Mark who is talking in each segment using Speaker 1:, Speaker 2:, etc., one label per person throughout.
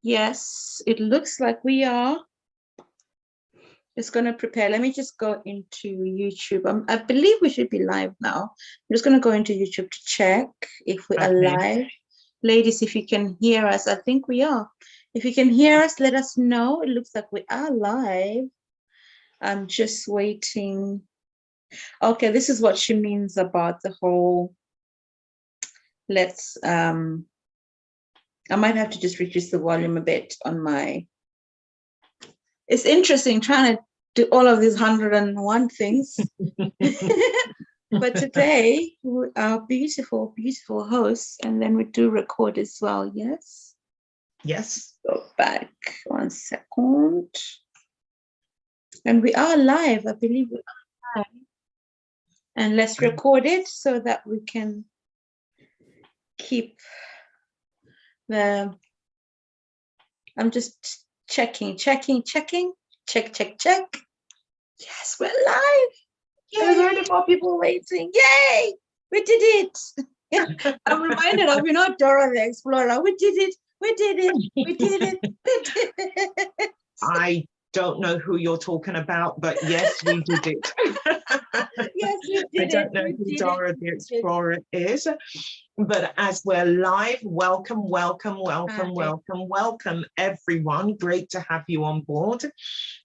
Speaker 1: Yes, it looks like we are. Just going to prepare. Let me just go into YouTube. I believe we should be live now. I'm just going to go into YouTube to check if we are live. Ladies, if you can hear us, I think we are. If you can hear us, let us know. It looks like we are live. I'm just waiting. Okay, this is what she means about the whole, let's, I might have to just reduce the volume a bit on my, it's interesting trying to do all of these 101 things. But today, our beautiful, beautiful hosts, and then we do record as well, yes?
Speaker 2: Yes.
Speaker 1: Go back 1 second. And we are live, I believe we are live. And let's record it so that we can keep the, I'm just checking. Check. Yes, we're live. There's already more people waiting. Yay! We did it. I'm reminded of, Dora the Explorer. We did it.
Speaker 2: I don't know who you're talking about, but yes, we did it.
Speaker 1: Yes, we did it.
Speaker 2: I don't know who Dora the Explorer is, but as we're live, welcome, everyone. Great to have you on board.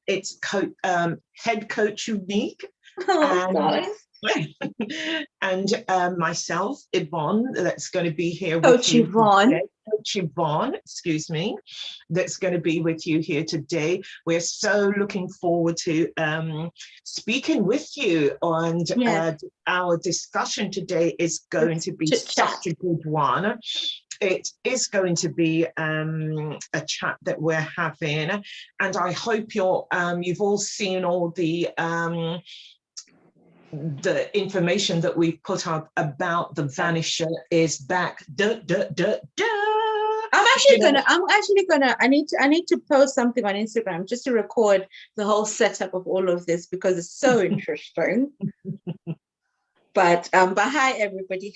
Speaker 2: It's head coach Unique. And myself, Yvonne, that's going to be here with you. Coach Yvonne, excuse me, that's going to be with you here today. We're so looking forward to speaking with you, and our discussion today is going to be such a good one. It is going to be a chat that we're having, and I hope you've all seen all the information that we've put up about the Vanisher is back.
Speaker 1: I'm actually gonna I need to post something on Instagram just to record the whole setup of all of this because it's so interesting. But hi everybody.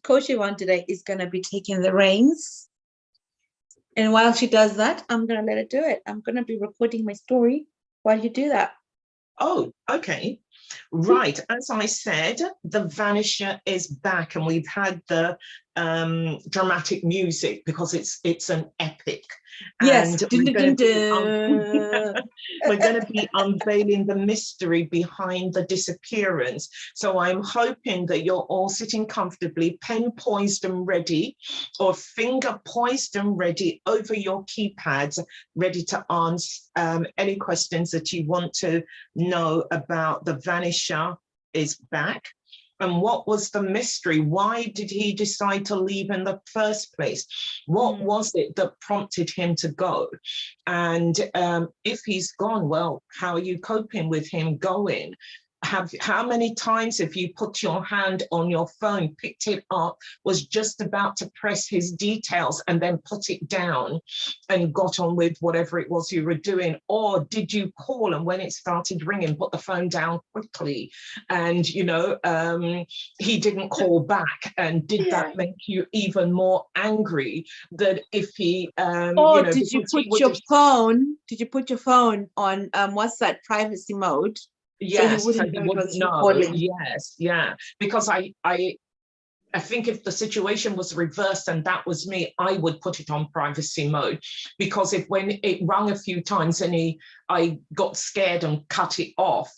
Speaker 1: Coach Yvonne today is gonna be taking the reins. And while she does that, I'm gonna let her do it. I'm gonna be recording my story while you do that.
Speaker 2: Oh, okay. Right. As I said, the Vanisher is back, and we've had the dramatic music because it's an epic.
Speaker 1: Yes.
Speaker 2: And we're going to be unveiling the mystery behind the disappearance. So I'm hoping that you're all sitting comfortably, pen poised and ready, or finger poised and ready over your keypads, ready to answer any questions that you want to know about the Vanisher is back. And what was the mystery? Why did he decide to leave in the first place? What was it that prompted him to go? And if he's gone, well, how are you coping with him going? How many times have you put your hand on your phone, picked it up, was just about to press his details and then put it down and got on with whatever it was you were doing? Or did you call, and when it started ringing, put the phone down quickly and, he didn't call back? And did that make you even more angry that if he,
Speaker 1: did you put your phone on, what's that, privacy mode?
Speaker 2: Yes, so he wouldn't know. Yes, yeah. Because I think if the situation was reversed and that was me, I would put it on privacy mode, because if when it rang a few times and I got scared and cut it off,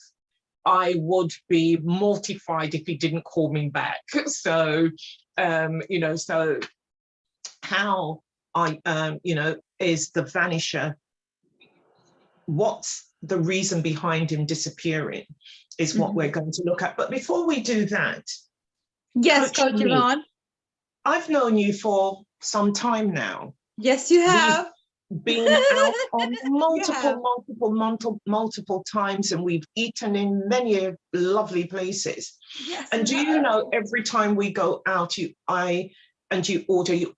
Speaker 2: I would be mortified if he didn't call me back. So, so how is the Vanisher? What's the reason behind him disappearing is what we're going to look at. But before we do that,
Speaker 1: yes, Coach Yvonne,
Speaker 2: I've known you for some time now.
Speaker 1: Yes, you have.
Speaker 2: We've been out on multiple times, and we've eaten in many lovely places.
Speaker 1: Yes,
Speaker 2: and do you know, every time we go out, you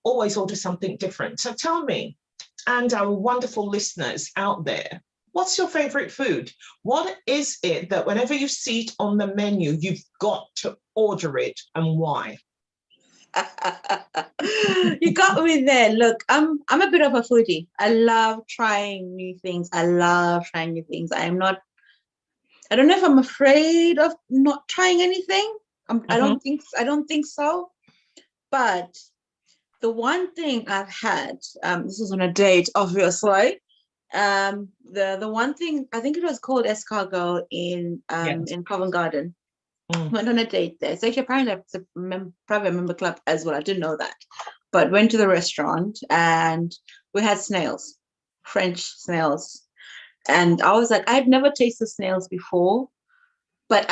Speaker 2: always order something different. So tell me, and our wonderful listeners out there, what's your favorite food? What is it that whenever you see it on the menu, you've got to order it, and why?
Speaker 1: You got me there. Look, I'm a bit of a foodie. I love trying new things. I don't know if I'm afraid of not trying anything. I
Speaker 2: Mhm.
Speaker 1: I don't think so. But the one thing I've had, this was on a date, obviously. The one thing, I think it was called escargot
Speaker 2: Yes.
Speaker 1: in Covent Garden.
Speaker 2: Mm.
Speaker 1: Went on a date there. It's actually apparently it's a private member club as well. I didn't know that. But went to the restaurant and we had snails, French snails. And I was like, I'd never tasted snails before, but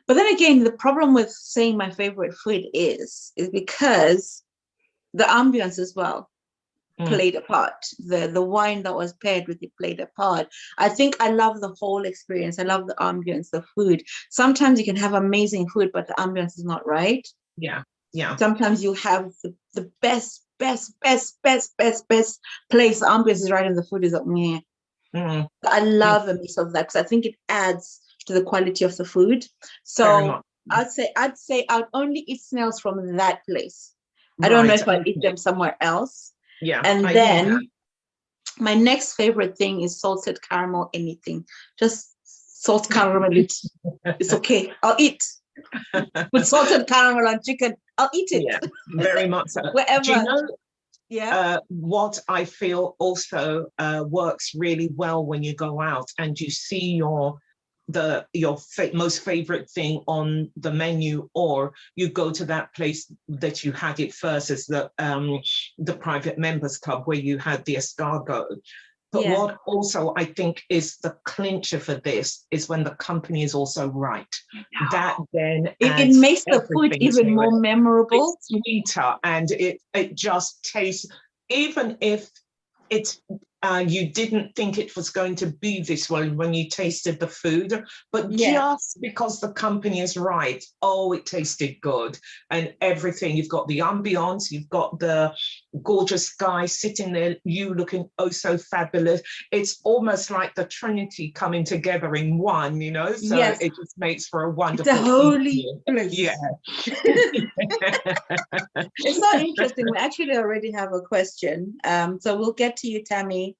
Speaker 1: but then again, the problem with saying my favorite food is because the ambience as well
Speaker 2: Mm.
Speaker 1: played a part. The wine that was paired with it played a part. I think I love the whole experience. I love the ambience, the food. Sometimes you can have amazing food, but the ambience is not right.
Speaker 2: Yeah. Yeah.
Speaker 1: Sometimes you have the best place. The ambience is right and the food is like, meh.
Speaker 2: Mm.
Speaker 1: I
Speaker 2: Yeah.
Speaker 1: love a mix of that because I think it adds to the quality of the food.
Speaker 2: Very
Speaker 1: So
Speaker 2: much.
Speaker 1: I'd say I'd only eat snails from that place. I don't know
Speaker 2: Right.
Speaker 1: if I'd eat
Speaker 2: Okay.
Speaker 1: them somewhere else.
Speaker 2: Yeah.
Speaker 1: And
Speaker 2: I hear
Speaker 1: then
Speaker 2: that.
Speaker 1: my next favorite thing is salted caramel anything. Just salt caramel it. It's okay. I'll eat. With salted caramel and chicken, I'll eat it.
Speaker 2: Yeah. Very much so. Do you
Speaker 1: Wherever.
Speaker 2: know
Speaker 1: Yeah.
Speaker 2: what I feel also works really well when you go out and you see your most favorite thing on the menu, or you go to that place that you had it first, as the private members club where you had the escargot. But
Speaker 1: Yeah.
Speaker 2: what also I think is the clincher for this is when the company is also right. That then
Speaker 1: It
Speaker 2: adds
Speaker 1: makes the food
Speaker 2: everything
Speaker 1: even
Speaker 2: to it.
Speaker 1: more memorable.
Speaker 2: It's sweeter, and it just tastes, even if it's you didn't think it was going to be this way when you tasted the food, but
Speaker 1: Yeah.
Speaker 2: just because the company is right, oh, it tasted good. And everything, you've got the ambience, you've got the gorgeous guy sitting there, you looking oh so fabulous. It's almost like the Trinity coming together in one, so
Speaker 1: Yes.
Speaker 2: it just makes for a
Speaker 1: It's a
Speaker 2: wonderful
Speaker 1: holy
Speaker 2: evening. Yeah.
Speaker 1: place. It's so interesting. We actually already have a question. So we'll get to you, Tammy.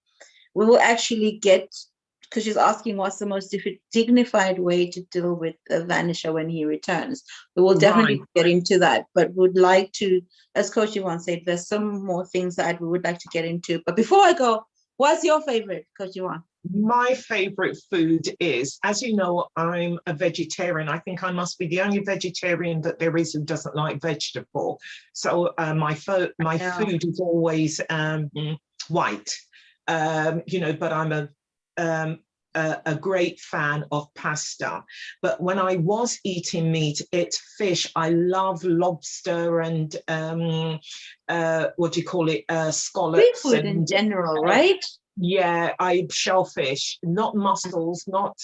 Speaker 1: We will actually get, because she's asking what's the most dignified way to deal with a vanisher when he returns. We will
Speaker 2: Right.
Speaker 1: definitely get into that, but would like to, as Coach Yvonne said, there's some more things that we would like to get into. But before I go, what's your favorite, Coach Yvonne?
Speaker 2: My favorite food is, as you know, I'm a vegetarian. I think I must be the only vegetarian that there is who doesn't like vegetable. So my food is always white, but I'm a great fan of pasta. But when I was eating meat, it's fish. I love lobster and what do you call it? Scallops
Speaker 1: Seafood in
Speaker 2: and
Speaker 1: general, right?
Speaker 2: yeah, I shellfish, not mussels, not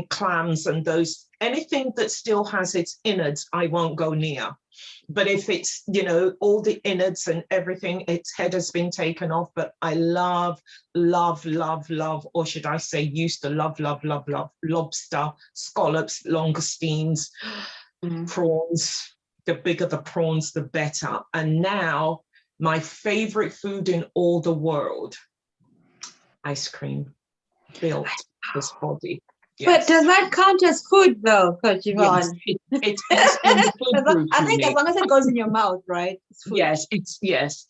Speaker 2: clams and those. Anything that still has its innards, I won't go near. But if it's, all the innards and everything, its head has been taken off. But I love, love, love, love, or should I say, used to love, love, love, love lobster, scallops, langoustines, prawns. The bigger the prawns, the better. And now, my favorite food in all the world, ice cream, built this body.
Speaker 1: But
Speaker 2: Yes.
Speaker 1: does that count as food though, Coach
Speaker 2: Yes,
Speaker 1: Yvonne?
Speaker 2: it is in the food group
Speaker 1: I
Speaker 2: for
Speaker 1: think as
Speaker 2: me.
Speaker 1: long as it goes in your mouth, right? It's food.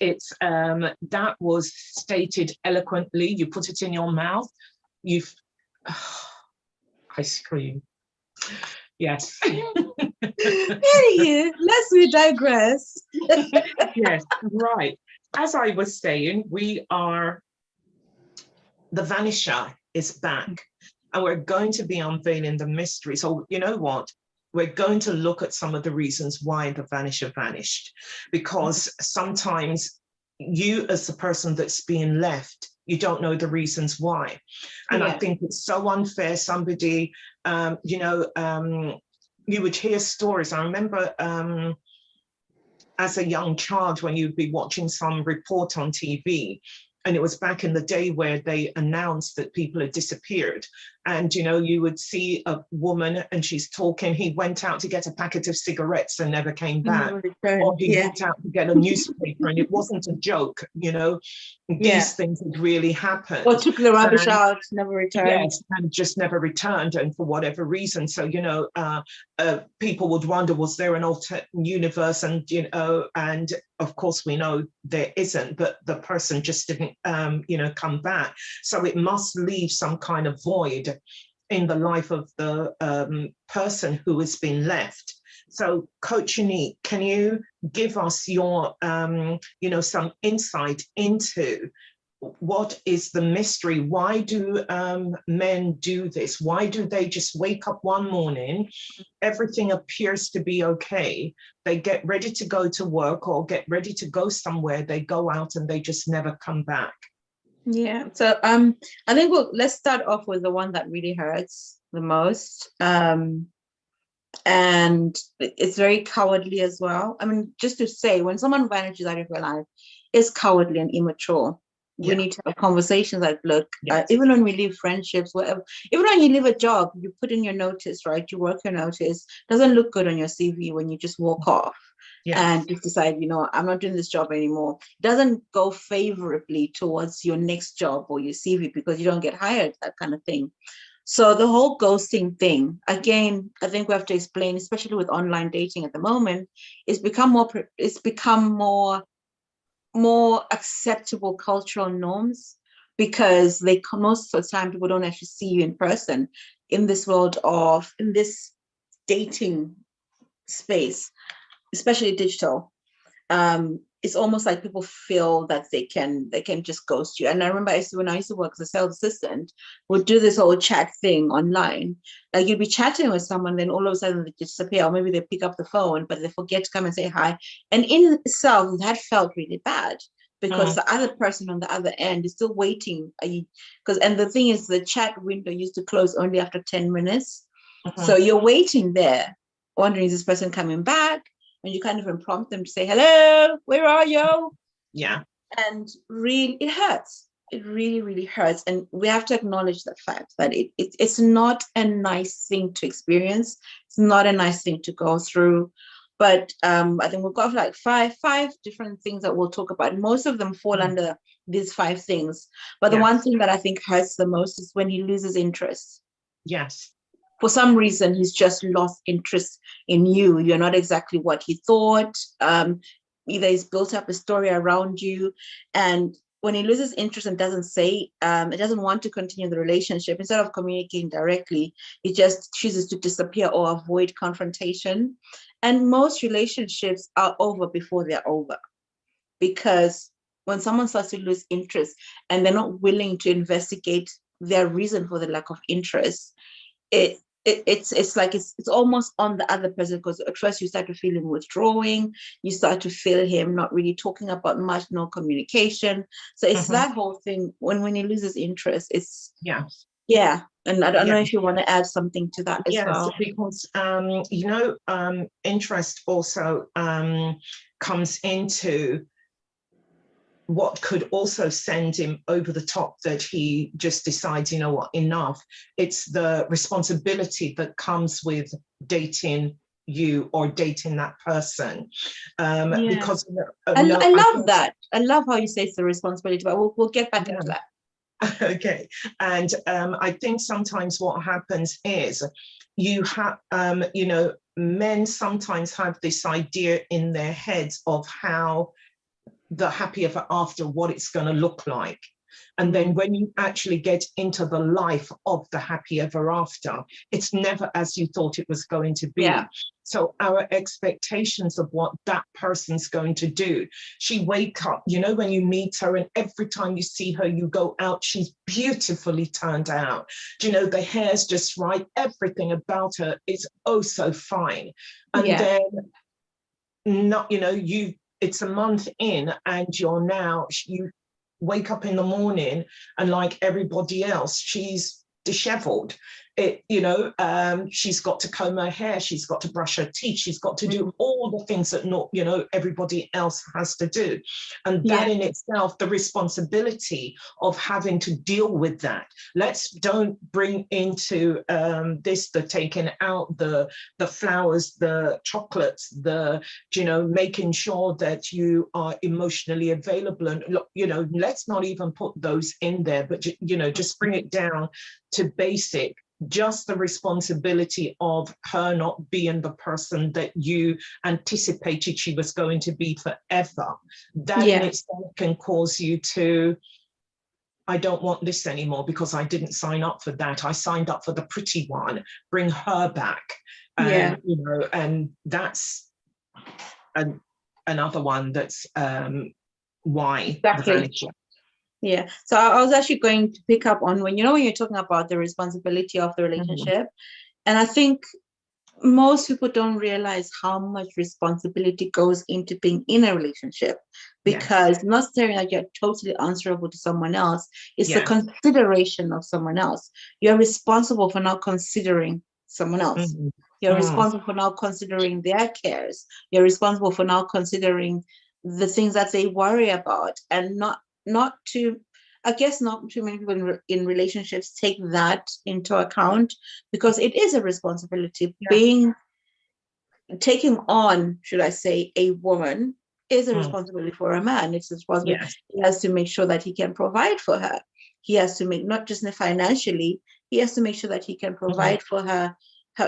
Speaker 2: It's that was stated eloquently. You put it in your mouth, you've ice cream. Yes.
Speaker 1: Anywho, lest we digress.
Speaker 2: Yes, right. As I was saying, the Vanisher is back, and we're going to be unveiling the mystery. So you know what? We're going to look at some of the reasons why the Vanisher vanished, because sometimes you, as the person that's being left, you don't know the reasons why. And I think it's so unfair. Somebody, you would hear stories. I remember as a young child when you'd be watching some report on TV, And it was back in the day where they announced that people had disappeared. And, you know, you would see a woman and she's talking. He went out to get a packet of cigarettes and never came back. Or he went out to get a newspaper and it wasn't a joke, you know. These things had really happened.
Speaker 1: Or took the rubbish out, never returned.
Speaker 2: Yes, and just never returned, and for whatever reason. So, you know, people would wonder, was there an alternate universe? And, you know, and of course we know there isn't, but the person just didn't, you know, come back. So it must leave some kind of void in the life of the person who has been left. So, Coach Unique, can you give us your, you know, some insight into what is the mystery? Why do men do this? Why do they just wake up one morning, everything appears to be okay, they get ready to go to work or get ready to go somewhere, they go out and they just never come back?
Speaker 1: Yeah, so I think let's start off with the one that really hurts the most. And it's very cowardly as well. I mean, just to say, when someone vanishes out of your life, it's cowardly and immature. We need to have conversations like, look, even when we leave friendships, whatever, even when you leave a job, you put in your notice, right? You work your notice. Doesn't look good on your CV when you just walk off and just decide, you know, I'm not doing this job anymore. It doesn't go favorably towards your next job or your CV because you don't get hired, that kind of thing. So the whole ghosting thing, again, I think we have to explain, especially with online dating at the moment, it's become more acceptable cultural norms because most of the time people don't actually see you in person in this world in this dating space, especially digital. It's almost like people feel that they can just ghost you. And I remember when I used to work as a sales assistant, we'd do this whole chat thing online. Like you'd be chatting with someone, then all of a sudden they disappear, or maybe they pick up the phone, but they forget to come and say hi. And in itself, that felt really bad because the other person on the other end is still waiting. And the thing is, the chat window used to close only after 10 minutes. So you're waiting there, wondering, is this person coming back? And you kind of prompt them to say, hello, where are you?
Speaker 2: Yeah.
Speaker 1: And really, it hurts. It really, really hurts. And we have to acknowledge the fact that it's not a nice thing to experience. It's not a nice thing to go through. But I think we've got like five different things that we'll talk about. Most of them fall under these 5 things. But the one thing that I think hurts the most is when he loses interest.
Speaker 2: Yes.
Speaker 1: For some reason, he's just lost interest in you. You're not exactly what he thought. Either he's built up a story around you. And when he loses interest and doesn't say, it doesn't want to continue the relationship, instead of communicating directly, he just chooses to disappear or avoid confrontation. And most relationships are over before they're over. Because when someone starts to lose interest and they're not willing to investigate their reason for the lack of interest, it's like it's almost on the other person, because at first you start to feel him withdrawing, you start to feel him not really talking about much, no communication. So it's that whole thing when he loses interest. It's and I don't know if you want to add something to that as well.
Speaker 2: Because you know, interest also comes into what could also send him over the top, that he just decides, you know what, enough. It's the responsibility that comes with dating you or dating that person. Because
Speaker 1: I love that. I love how you say it's the responsibility, but we'll get back into that.
Speaker 2: Okay. And I think sometimes what happens is you have, you know, men sometimes have this idea in their heads of how the happy ever after, what it's going to look like. And then when you actually get into the life of the happy ever after, it's never as you thought it was going to be. So our expectations of what that person's going to do, she wake up, you know, when you meet her and every time you see her, you go out, she's beautifully turned out. You know, the hair's just right. Everything about her is oh so fine. And then not, you know, it's a month in and you wake up in the morning and like everybody else, she's disheveled. she's got to comb her hair, she's got to brush her teeth, she's got to do all the things that not, everybody else has to do. And that in itself, the responsibility of having to deal with that. Don't bring into the taking out the flowers, the chocolates, making sure that you are emotionally available. And, let's not even put those in there, but, just bring it down to basic. Just the responsibility of her not being the person that you anticipated she was going to be forever. That in itself can cause you to, I don't want this anymore because I didn't sign up for that. I signed up for the pretty one. Bring her back. And, and that's another one that's why the Vanisher.
Speaker 1: Yeah. So I was actually going to pick up on when you're talking about the responsibility of the relationship. And I think most people don't realize how much responsibility goes into being in a relationship, because not necessarily that you're totally answerable to someone else. It's the consideration of someone else. You're responsible for now considering someone else. You're responsible for now considering their cares. You're responsible for now considering the things that they worry about, and not too many people in relationships take that into account, because it is a responsibility. Taking on, should I say, a woman is a responsibility for a man. It's a responsibility. He has to make sure that he can provide for her. He has to make, not just financially, he has to make sure that he can provide for her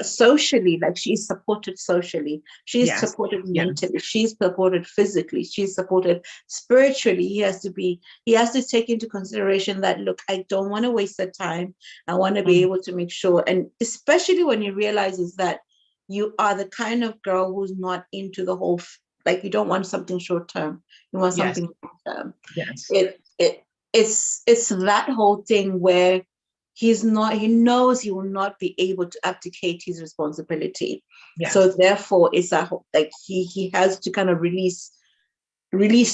Speaker 1: socially, like she's supported socially, she's supported mentally, she's supported physically, she's supported spiritually. He has to take into consideration that, look, I don't want to waste the time. I want to be able to make sure, and especially when he realizes that you are the kind of girl who's not into the whole, like, you don't want something short term, you want something long term. It's that whole thing where he knows he will not be able to abdicate his responsibility. So therefore it's like he has to kind of release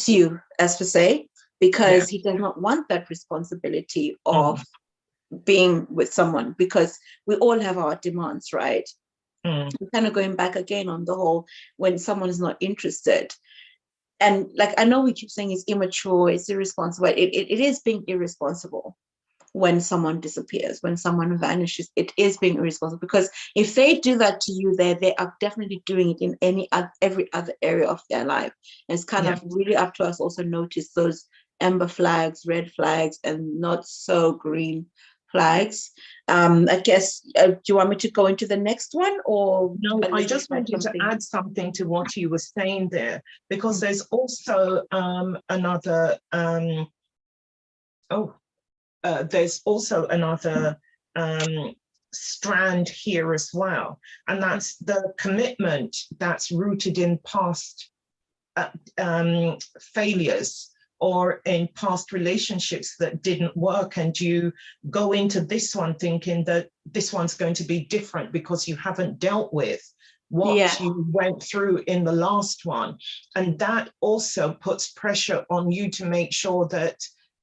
Speaker 1: you, as per se, because he does not want that responsibility of being with someone, because we all have our demands, right? We're kind of going back again on the whole, when someone is not interested. And like, I know we keep saying it's immature, it's irresponsible. It is being irresponsible when someone disappears, when someone vanishes. It is being irresponsible, because if they do that to you, they are definitely doing it in every other area of their life. And it's kind of really up to us also notice those amber flags, red flags, and not so green flags. I guess, do you want me to go into the next one, or?
Speaker 2: No, I just wanted to add something to what you were saying there, because there's also another strand here as well, and that's the commitment that's rooted in past failures, or in past relationships that didn't work, and you go into this one thinking that this one's going to be different because you haven't dealt with what you went through in the last one. And that also puts pressure on you to make sure that,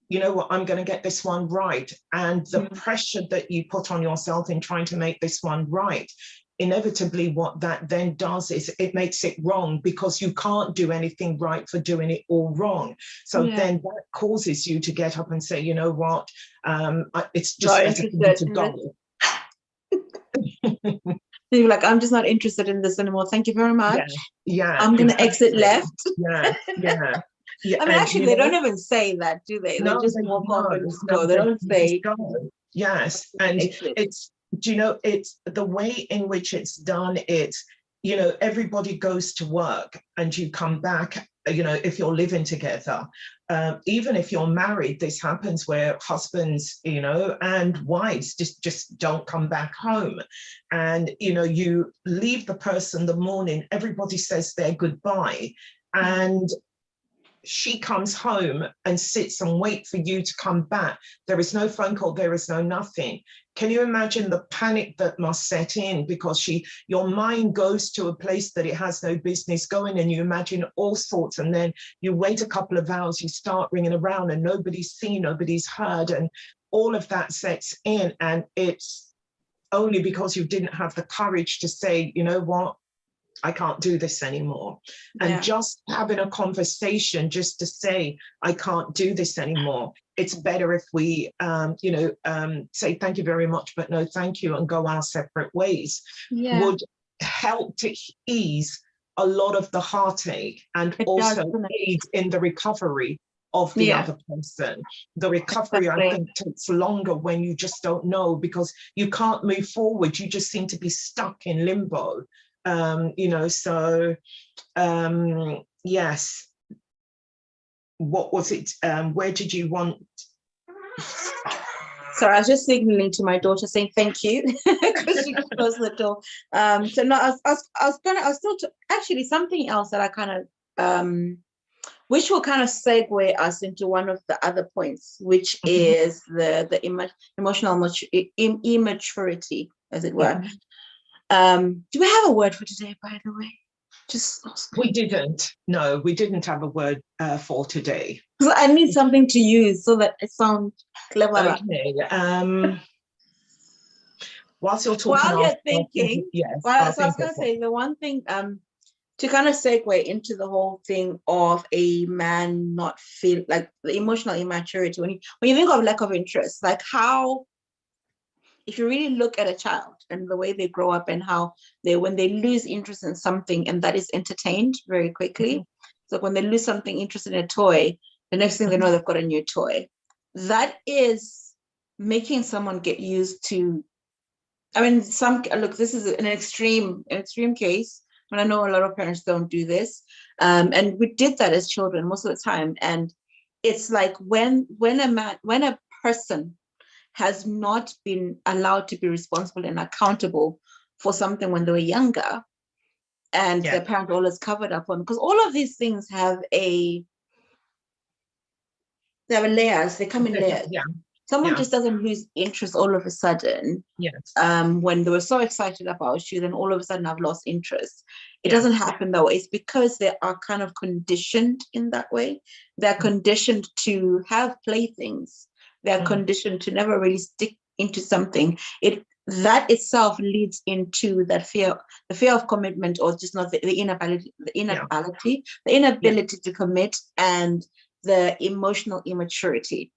Speaker 2: you know what, I'm going to get this one right. And the pressure that you put on yourself in trying to make this one right, inevitably what that then does is it makes it wrong, because you can't do anything right for doing it all wrong. So then that causes you to get up and say, you know what, it's just better for me to go.
Speaker 1: You're like, I'm just not interested in this anymore. Thank you very much. I'm going to exit left. I mean, actually, they don't even say that, do they? They just walk off and just go. They don't say.
Speaker 2: Yes, and it's, it's the way in which it's done. It's, everybody goes to work and you come back, if you're living together, even if you're married, this happens where husbands, and wives just don't come back home. And, you leave the person the morning, everybody says their goodbye, and she comes home and sits and waits for you to come back. There is no phone call, there is no nothing. Can you imagine the panic that must set in? Because your mind goes to a place that it has no business going, and you imagine all sorts, and then you wait a couple of hours, you start ringing around and nobody's seen, nobody's heard, and all of that sets in, and it's only because you didn't have the courage to say, you know what, I can't do this anymore. And just having a conversation just to say, I can't do this anymore. It's better if we, say thank you very much, but no thank you, and go our separate ways, would help to ease a lot of the heartache, and also aid in the recovery of the other person. The recovery, I think, takes longer when you just don't know, because you can't move forward. You just seem to be stuck in limbo. Yes. What was it? Where did you want?
Speaker 1: Sorry, I was just signaling to my daughter saying thank you because she closed the door. So no, actually something else that I kind of which will kind of segue us into one of the other points, which is the emotional immaturity, as it were. Do we have a word for today, by the way?
Speaker 2: We didn't. No, we didn't have a word for today.
Speaker 1: So I need something to use so that it sounds clever.
Speaker 2: Okay. Whilst you're talking,
Speaker 1: while you're thinking,
Speaker 2: yes.
Speaker 1: So I was going to say the one thing to kind of segue into the whole thing of a man not feel like the emotional immaturity. When you think of lack of interest, like how, if you really look at a child and the way they grow up and how when they lose interest in something and that is entertained very quickly. So when they lose something interested in a toy, the next thing they know, they've got a new toy. That is making someone get used to, I mean, this is an extreme case, and I know a lot of parents don't do this. And we did that as children most of the time. And it's like when a person has not been allowed to be responsible and accountable for something when they were younger, and their parent always covered up on, because all of these things have layers, they come in layers. Someone just doesn't lose interest all of a sudden. When they were so excited about you, then all of a sudden I've lost interest. It doesn't happen that way. It's because they are kind of conditioned in that way. They're conditioned to have playthings. They're conditioned to never really stick into something. That itself leads into that fear, the fear of commitment, or just not the inability to commit, and the emotional immaturity.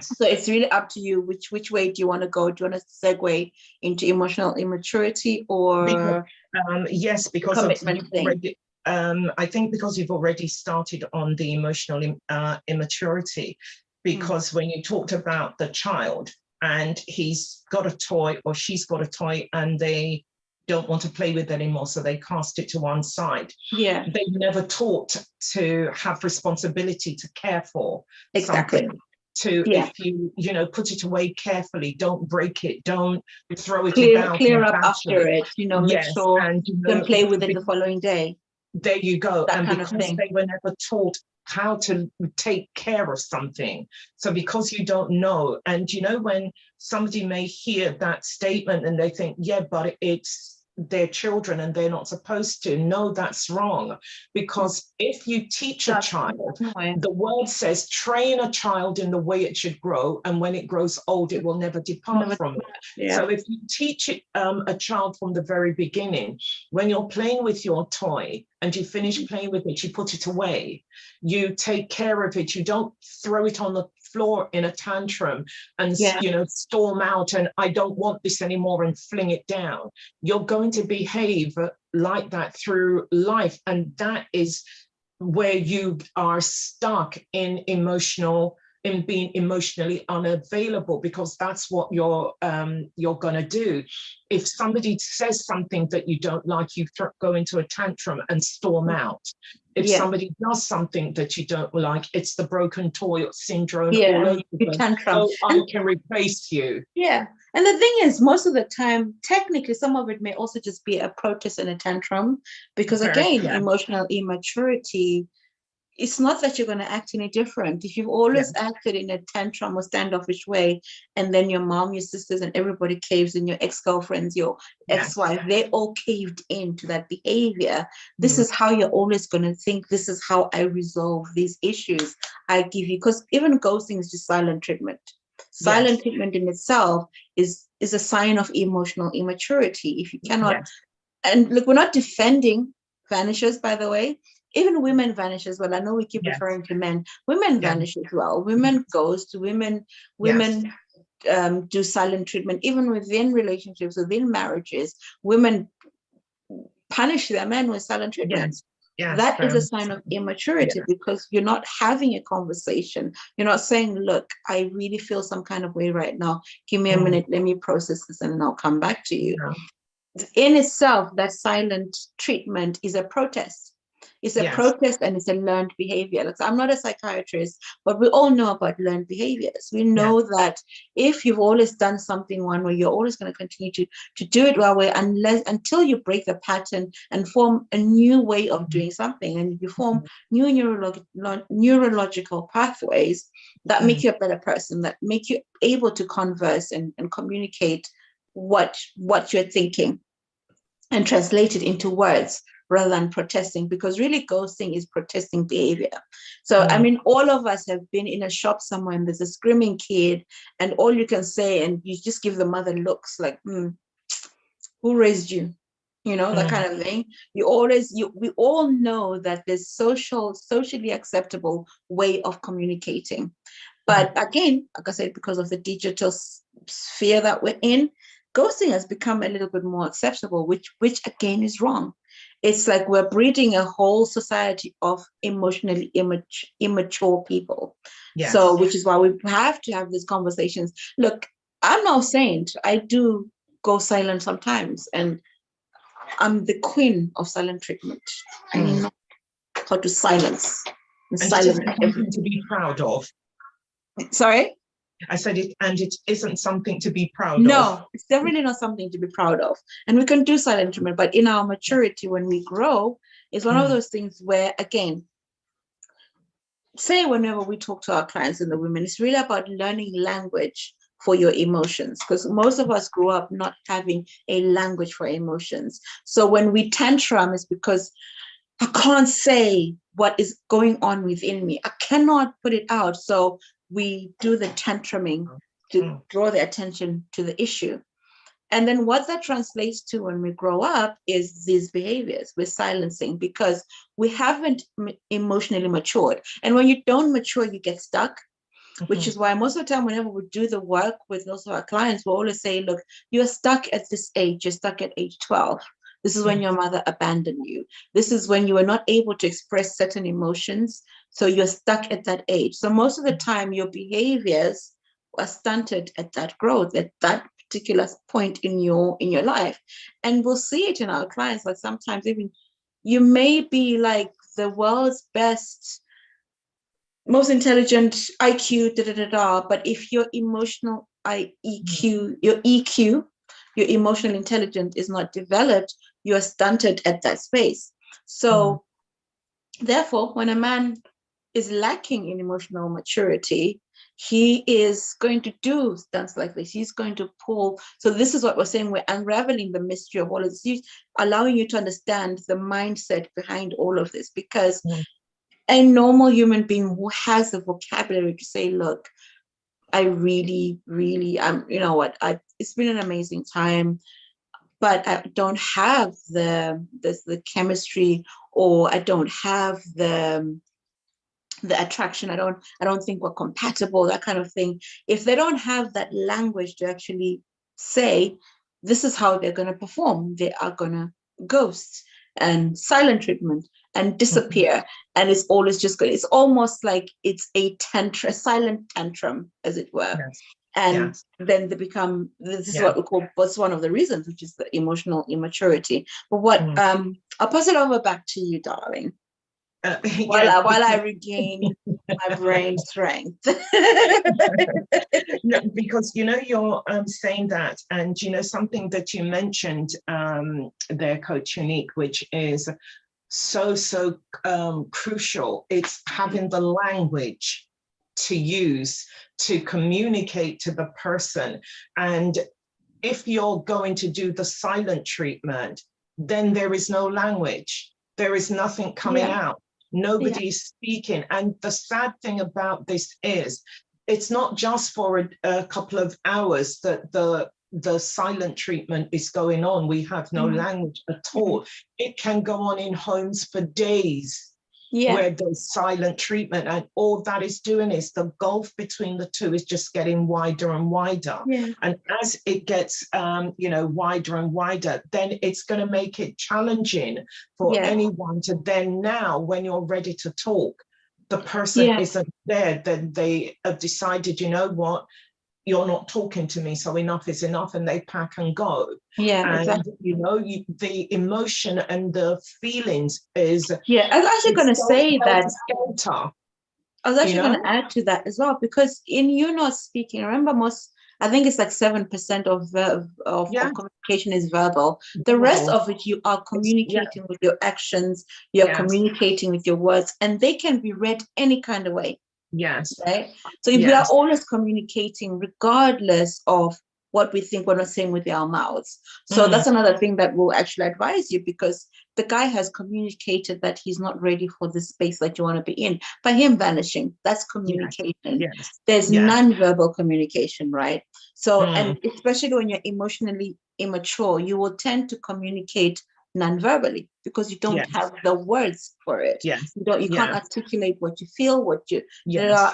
Speaker 1: So it's really up to you which way do you want to go. Do you want to segue into emotional immaturity or
Speaker 2: because
Speaker 1: commitment thing?
Speaker 2: I think because you've already started on the emotional immaturity, because when you talked about the child and he's got a toy or she's got a toy and they don't want to play with it anymore, so they cast it to one side. They've never taught to have responsibility to care for something. If you put it away carefully, don't break it, don't throw it about,
Speaker 1: clear up after it, make sure and you can play with it the following day.
Speaker 2: There you go. And because they were never taught how to take care of something, so because you don't know, and when somebody may hear that statement and they think, but it's their children and they're not supposed to. No, that's wrong. Because if you teach a child, the word says, train a child in the way it should grow, and when it grows old, it will never depart from it. So if you teach it, a child from the very beginning, when you're playing with your toy and you finish playing with it, you put it away, you take care of it, you don't throw it on the floor in a tantrum and storm out and I don't want this anymore and fling it down. You're going to behave like that through life, and that is where you are stuck in being emotionally unavailable, because that's what you're going to do. If somebody says something that you don't like, you go into a tantrum and storm out. If somebody does something that you don't like, it's the broken toy syndrome all over again.
Speaker 1: Tantrum.
Speaker 2: Oh, I can replace you.
Speaker 1: And the thing is, most of the time, technically, some of it may also just be a protest and a tantrum, because again, emotional immaturity, it's not that you're going to act any different. If you've always acted in a tantrum or standoffish way, and then your mom, your sisters, and everybody caves in, your ex-girlfriends, your ex-wife, they all caved into that behavior. This is how you're always going to think. This is how I resolve these issues. I give you, because even ghosting is just silent treatment. Silent treatment in itself is is a sign of emotional immaturity. If you cannot,
Speaker 2: Yes.
Speaker 1: and look, we're not defending vanishers, by the way. Even women vanish as well. I know we keep
Speaker 2: Yes.
Speaker 1: referring to men. Women
Speaker 2: Yeah.
Speaker 1: vanish as well. Women ghost. Women
Speaker 2: Yes.
Speaker 1: do silent treatment. Even within relationships, within marriages, women punish their men with silent treatment.
Speaker 2: Yes. Yes.
Speaker 1: That is a sign of immaturity,
Speaker 2: Yeah.
Speaker 1: because you're not having a conversation. You're not saying, look, I really feel some kind of way right now. Give me a minute. Let me process this and then I'll come back to you.
Speaker 2: Yeah.
Speaker 1: In itself, that silent treatment is a protest. It's a
Speaker 2: Yes.
Speaker 1: protest, and it's a learned behavior. Like, I'm not a psychiatrist, but we all know about learned behaviors. We know that if you've always done something one way, you're always going to continue to do it one way, until you break the pattern and form a new way of doing something, and you form new neurological pathways that make you a better person, that make you able to converse and communicate what you're thinking and translate it into words rather than protesting, because really ghosting is protesting behavior. So, I mean, all of us have been in a shop somewhere and there's a screaming kid, and all you can say, and you just give the mother looks like, who raised you? You know, that kind of thing. We all know that there's socially acceptable way of communicating. But again, like I said, because of the digital sphere that we're in, ghosting has become a little bit more acceptable, which again is wrong. It's like we're breeding a whole society of emotionally immature people.
Speaker 2: Yes.
Speaker 1: So, which is why we have to have these conversations. Look, I'm no saint. I do go silent sometimes, and I'm the queen of silent treatment. I know how to silence.
Speaker 2: And it isn't something to be proud of.
Speaker 1: Sorry?
Speaker 2: I said it, and it isn't something to be proud of.
Speaker 1: No, it's definitely not something to be proud of. And we can do silent treatment, but in our maturity, when we grow, it's one of those things where, again, say whenever we talk to our clients and the women, it's really about learning language for your emotions, because most of us grew up not having a language for emotions. So when we tantrum, it's because I can't say what is going on within me. I cannot put it out. So we do the tantruming to draw the attention to the issue. And then what that translates to when we grow up is these behaviors. We're silencing because we haven't emotionally matured. And when you don't mature, you get stuck, which is why most of the time, whenever we do the work with most of our clients, we always say, look, you're stuck at this age. You're stuck at age 12. This is when your mother abandoned you. This is when you were not able to express certain emotions. So you're stuck at that age. So most of the time, your behaviors are stunted at that growth, at that particular point in your life. And we'll see it in our clients. Like sometimes even you may be like the world's best, most intelligent IQ, but if your emotional EQ, your emotional intelligence is not developed, you are stunted at that space. So therefore, when a man is lacking in emotional maturity, he is going to do stunts like this. He's going to pull. So this is what we're saying. We're unraveling the mystery of all of this. He's allowing you to understand the mindset behind all of this, because a normal human being who has the vocabulary to say, look, I really, you know what, it's been an amazing time, but I don't have the chemistry, or I don't have the attraction. I don't think we're compatible, that kind of thing. If they don't have that language to actually say, this is how they're going to perform, they are going to ghost and silent treatment and disappear. And it's always just good. It's almost like it's a silent tantrum, as it were. And then they become, this is what we call, what's one of the reasons, which is the emotional immaturity. But what, I'll pass it over back to you, darling. While I regain my brain strength.
Speaker 2: No, because you're saying that, and something that you mentioned there, Coach Unique, which is so crucial. It's having the language to use to communicate to the person. And if you're going to do the silent treatment, then there is no language. There is nothing coming out. Nobody's speaking. And the sad thing about this is, it's not just for a couple of hours that the the silent treatment is going on, we have no language at all. It can go on in homes for days where there's silent treatment, and all that is doing is the gulf between the two is just getting wider and wider. And as it gets wider and wider, then it's going to make it challenging for anyone to then, now when you're ready to talk, the person isn't there, then they have decided, you know what, you're not talking to me, so enough is enough, and they pack and go.
Speaker 1: Exactly.
Speaker 2: The emotion and the feelings is
Speaker 1: I was actually going to say that. I was actually going to add to that as well, because in you not speaking, remember, I think it's like 7% of communication is verbal. The rest of it, you are communicating with your actions, you're communicating with your words, and they can be read any kind of way. Right. So if we are always communicating, regardless of what we think, we're not saying with our mouths. So that's another thing that we'll actually advise you, because the guy has communicated that he's not ready for the space that you want to be in. By him vanishing, that's communication. There's non-verbal communication, right? So, and especially when you're emotionally immature, you will tend to communicate non-verbally because you don't have the words for it. You can't articulate what you feel, what you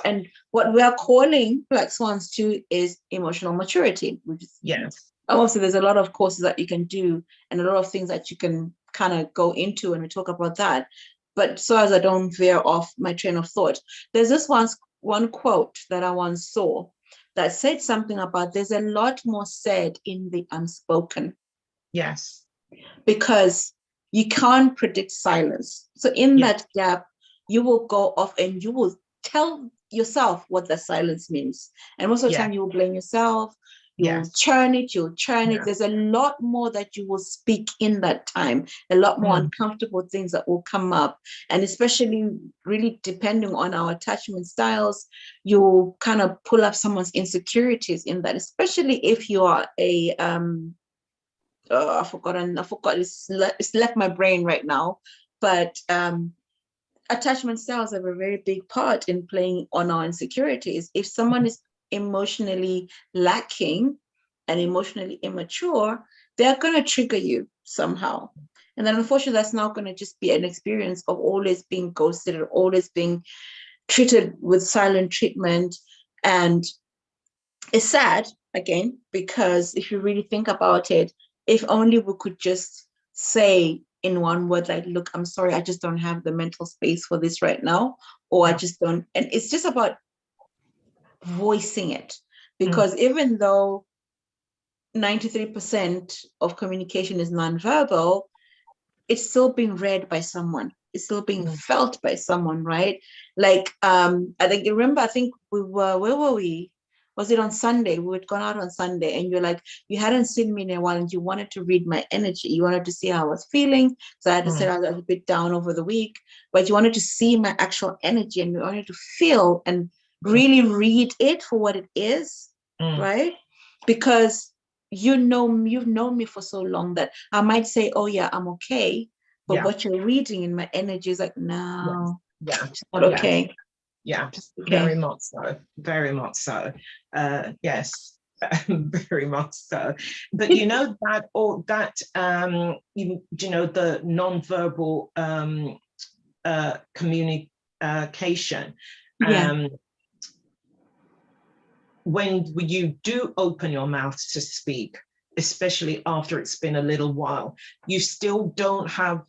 Speaker 1: and what we are calling Black Swans to is emotional maturity, which is obviously there's a lot of courses that you can do and a lot of things that you can kind of go into when we talk about that. But so as I don't veer off my train of thought, there's this one quote that I once saw that said something about there's a lot more said in the unspoken. Because you can't predict silence. So in that gap, you will go off and you will tell yourself what the silence means. And most of the time you will blame yourself, you'll churn it. There's a lot more that you will speak in that time, a lot more uncomfortable things that will come up. And especially really depending on our attachment styles, you'll kind of pull up someone's insecurities in that, especially if you are a I forgot. It's left my brain right now. But attachment styles have a very big part in playing on our insecurities. If someone is emotionally lacking and emotionally immature, they're going to trigger you somehow. And then unfortunately, that's not going to just be an experience of always being ghosted or always being treated with silent treatment. And it's sad, again, because if you really think about it, if only we could just say in one word, like, look, I'm sorry, I just don't have the mental space for this right now, or I just don't. And it's just about voicing it, because even though 93% of communication is nonverbal, it's still being read by someone. It's still being felt by someone, right? Like, I think we were, where were we? Was it on Sunday? We had gone out on Sunday and you're like, you hadn't seen me in a while and you wanted to read my energy. You wanted to see how I was feeling. So I had to say I was a bit down over the week, but you wanted to see my actual energy and you wanted to feel and really read it for what it is, right? Because you've known me for so long that I might say, oh yeah, I'm okay. But what you're reading in my energy is like, no, it's not okay.
Speaker 2: Very much so. Very much so. Yes, very much so. But you know that, or that, the non-verbal communication. When you do open your mouth to speak, especially after it's been a little while, you still don't have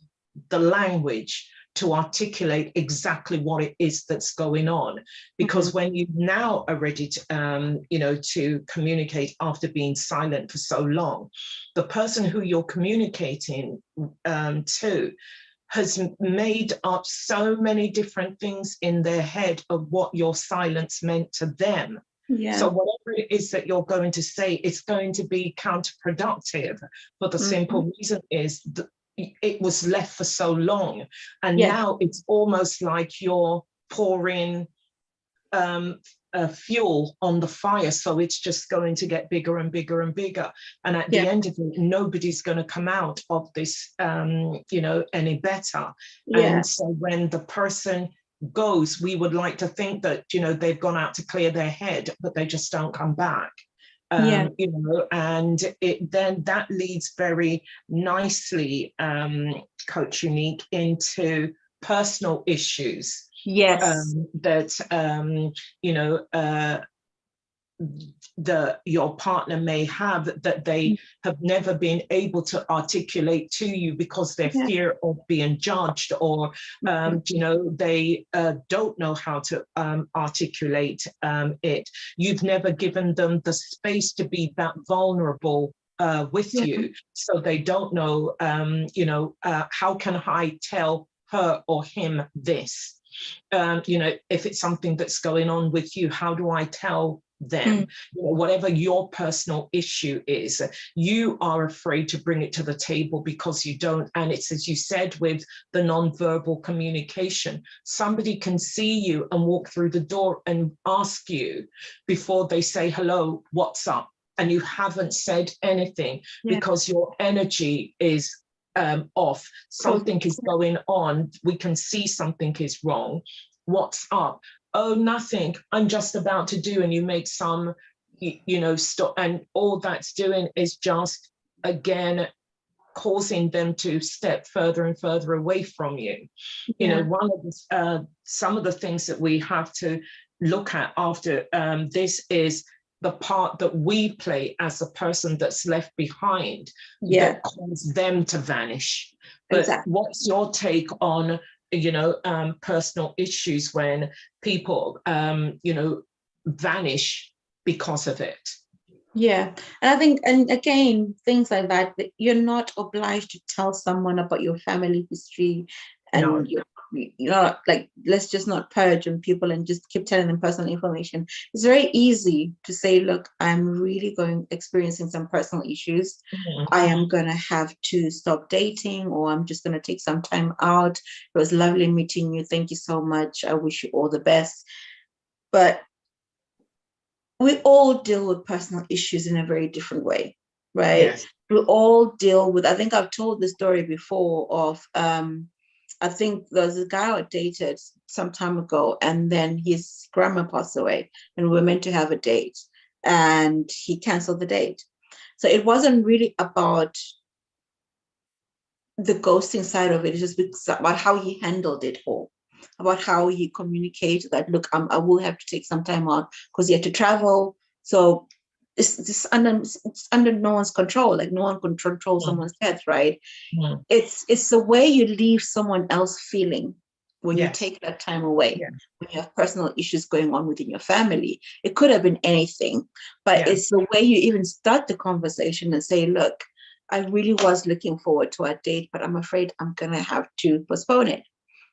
Speaker 2: the language to articulate exactly what it is that's going on. Because when you now are ready to, to communicate after being silent for so long, the person who you're communicating to has made up so many different things in their head of what your silence meant to them. So whatever it is that you're going to say, it's going to be counterproductive. But the simple reason is that it was left for so long. And now it's almost like you're pouring fuel on the fire. So it's just going to get bigger and bigger and bigger. And at the end of it, nobody's going to come out of this, any better. And so when the person goes, we would like to think that, they've gone out to clear their head, but they just don't come back.
Speaker 1: Yeah.
Speaker 2: You know, and then that leads very nicely, Coach Unique, into personal issues
Speaker 1: Yes.
Speaker 2: that you know, your partner may have, that they have never been able to articulate to you because their
Speaker 1: Yeah.
Speaker 2: fear of being judged, or you know, they don't know how to articulate it. You've never given them the space to be that vulnerable with
Speaker 1: Yeah.
Speaker 2: you, so they don't know, you know, how can I tell her or him this? You know, if it's something that's going on with you, how do I tell them? You know, whatever your personal issue is, you are afraid to bring it to the table because you don't. And it's, as you said, with the non-verbal communication, somebody can see you and walk through the door and ask you before they say hello, what's up? And you haven't said anything because your energy is off. Something is going on. We can see something is wrong. What's up? Oh, nothing. I'm just about to do. And you make some, you know, stop. And all that's doing is just, again, causing them to step further and further away from you. You know, one of the, some of the things that we have to look at after this is the part that we play as a person that's left behind that caused them to vanish. But what's your take on, you know, personal issues when people, you know, vanish because of it?
Speaker 1: Yeah. And I think, and again, things like that you're not obliged to tell someone about your family history, and you know, like, let's just not purge on people and just keep telling them personal information. It's very easy to say, look, I'm really experiencing some personal issues. I am gonna have to stop dating, or I'm just gonna take some time out. It was lovely meeting you. Thank you so much. I wish you all the best. But we all deal with personal issues in a very different way, right?
Speaker 2: Yes.
Speaker 1: We all deal with, I think I've told the story before of, I think there's a guy I dated some time ago, and then his grandma passed away, and we were meant to have a date, and he canceled the date. So it wasn't really about the ghosting side of it. It's just about how he handled it all, about how he communicated that, look, I will have to take some time out because he had to travel. So it's under no one's control. Like, no one can control someone's death, right? It's the way you leave someone else feeling when you take that time away, when you have personal issues going on within your family. It could have been anything, but it's the way you even start the conversation and say, look, I really was looking forward to our date, but I'm afraid I'm going to have to postpone it.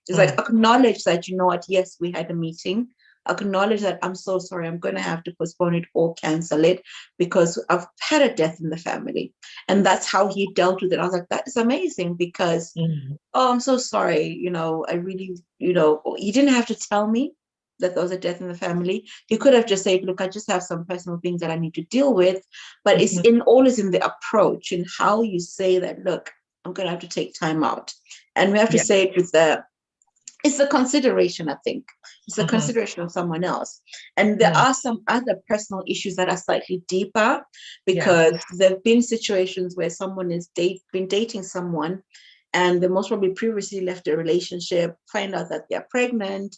Speaker 1: It's like, acknowledge that, you know what, yes, we had a meeting. Acknowledge that, I'm so sorry, I'm going to have to postpone it or cancel it because I've had a death in the family. And that's how he dealt with it. I was like, that is amazing because, oh, I'm so sorry. You know, I really, you know, you didn't have to tell me that there was a death in the family. You could have just said, look, I just have some personal things that I need to deal with. But it's always in the approach and how you say that, look, I'm going to have to take time out. And we have to say it with it's the consideration, I think. It's the consideration of someone else. And there are some other personal issues that are slightly deeper, because there have been situations where someone has been dating someone, and they most probably previously left a relationship, find out that they're pregnant.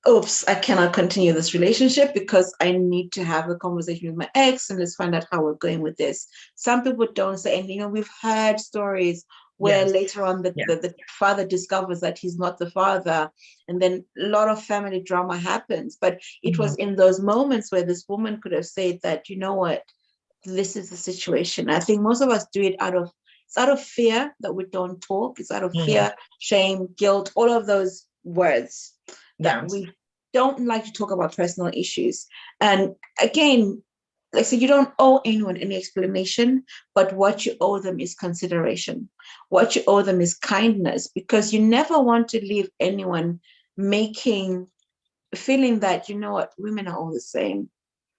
Speaker 1: Oops, I cannot continue this relationship because I need to have a conversation with my ex and let's find out how we're going with this. Some people don't say anything. You know, we've heard stories where later on the father discovers that he's not the father, and then a lot of family drama happens. But it was in those moments where this woman could have said that, you know what, this is the situation. I think most of us do it out of fear that we don't talk. It's out of fear, shame, guilt, all of those words that we don't like to talk about personal issues. And again, like, so you don't owe anyone any explanation, but what you owe them is consideration. What you owe them is kindness, because you never want to leave anyone feeling that, you know what, women are all the same.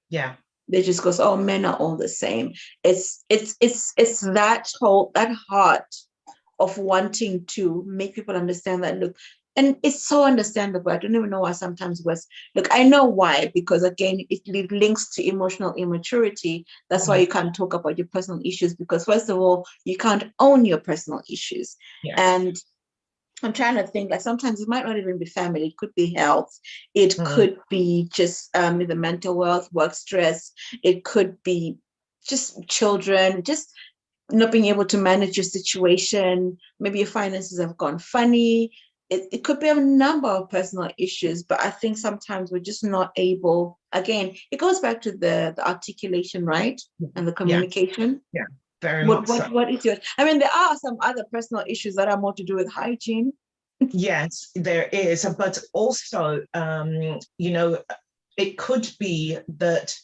Speaker 2: Yeah.
Speaker 1: They just goes, oh, men are all the same. It's that heart of wanting to make people understand that, look, And it's so understandable. I don't even know why sometimes was. Look, I know why, because again, it links to emotional immaturity. That's why you can't talk about your personal issues, because first of all, you can't own your personal issues.
Speaker 2: Yes.
Speaker 1: And I'm trying to think, like sometimes it might not even be family, it could be health, it could be just the mental health, work stress, it could be just children, just not being able to manage your situation. Maybe your finances have gone funny. It could be a number of personal issues, but I think sometimes we're just not able. Again, it goes back to the articulation, right? And the communication.
Speaker 2: Yeah, very much so.
Speaker 1: What is yours? I mean, there are some other personal issues that are more to do with hygiene.
Speaker 2: Yes, there is, but also, you know, it could be that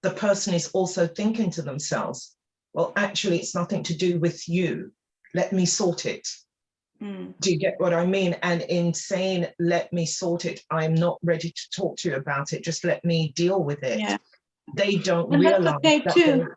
Speaker 2: the person is also thinking to themselves, well, actually, it's nothing to do with you. Let me sort it. Do you get what I mean? And in saying, let me sort it, I'm not ready to talk to you about it. Just let me deal with it.
Speaker 1: Yeah.
Speaker 2: They don't
Speaker 1: And
Speaker 2: realize
Speaker 1: that's okay
Speaker 2: that
Speaker 1: too.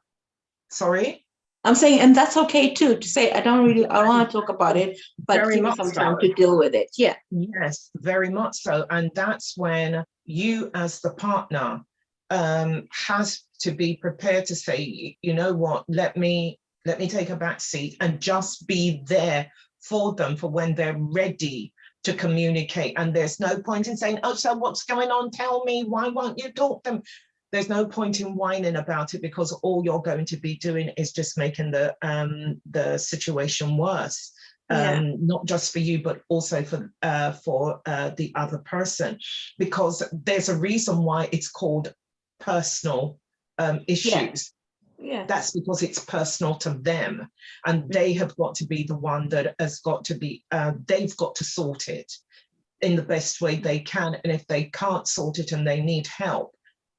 Speaker 2: Sorry?
Speaker 1: I'm saying, and that's okay too, to say, I want to talk about it, but
Speaker 2: Very
Speaker 1: give me
Speaker 2: much
Speaker 1: some
Speaker 2: so.
Speaker 1: time to deal with it. Yeah.
Speaker 2: Yes, very much so. And that's when you as the partner has to be prepared to say, you know what, let me take a back seat and just be there for them for when they're ready to communicate. And there's no point in saying, oh, so what's going on? Tell me, why won't you talk to them? There's no point in whining about it, because all you're going to be doing is just making the situation worse. Not just for you, but also for the other person, because there's a reason why it's called personal issues.
Speaker 1: Yeah.
Speaker 2: That's because it's personal to them, and they have got to be the one that has got to be, they've got to sort it in the best way they can. And if they can't sort it and they need help,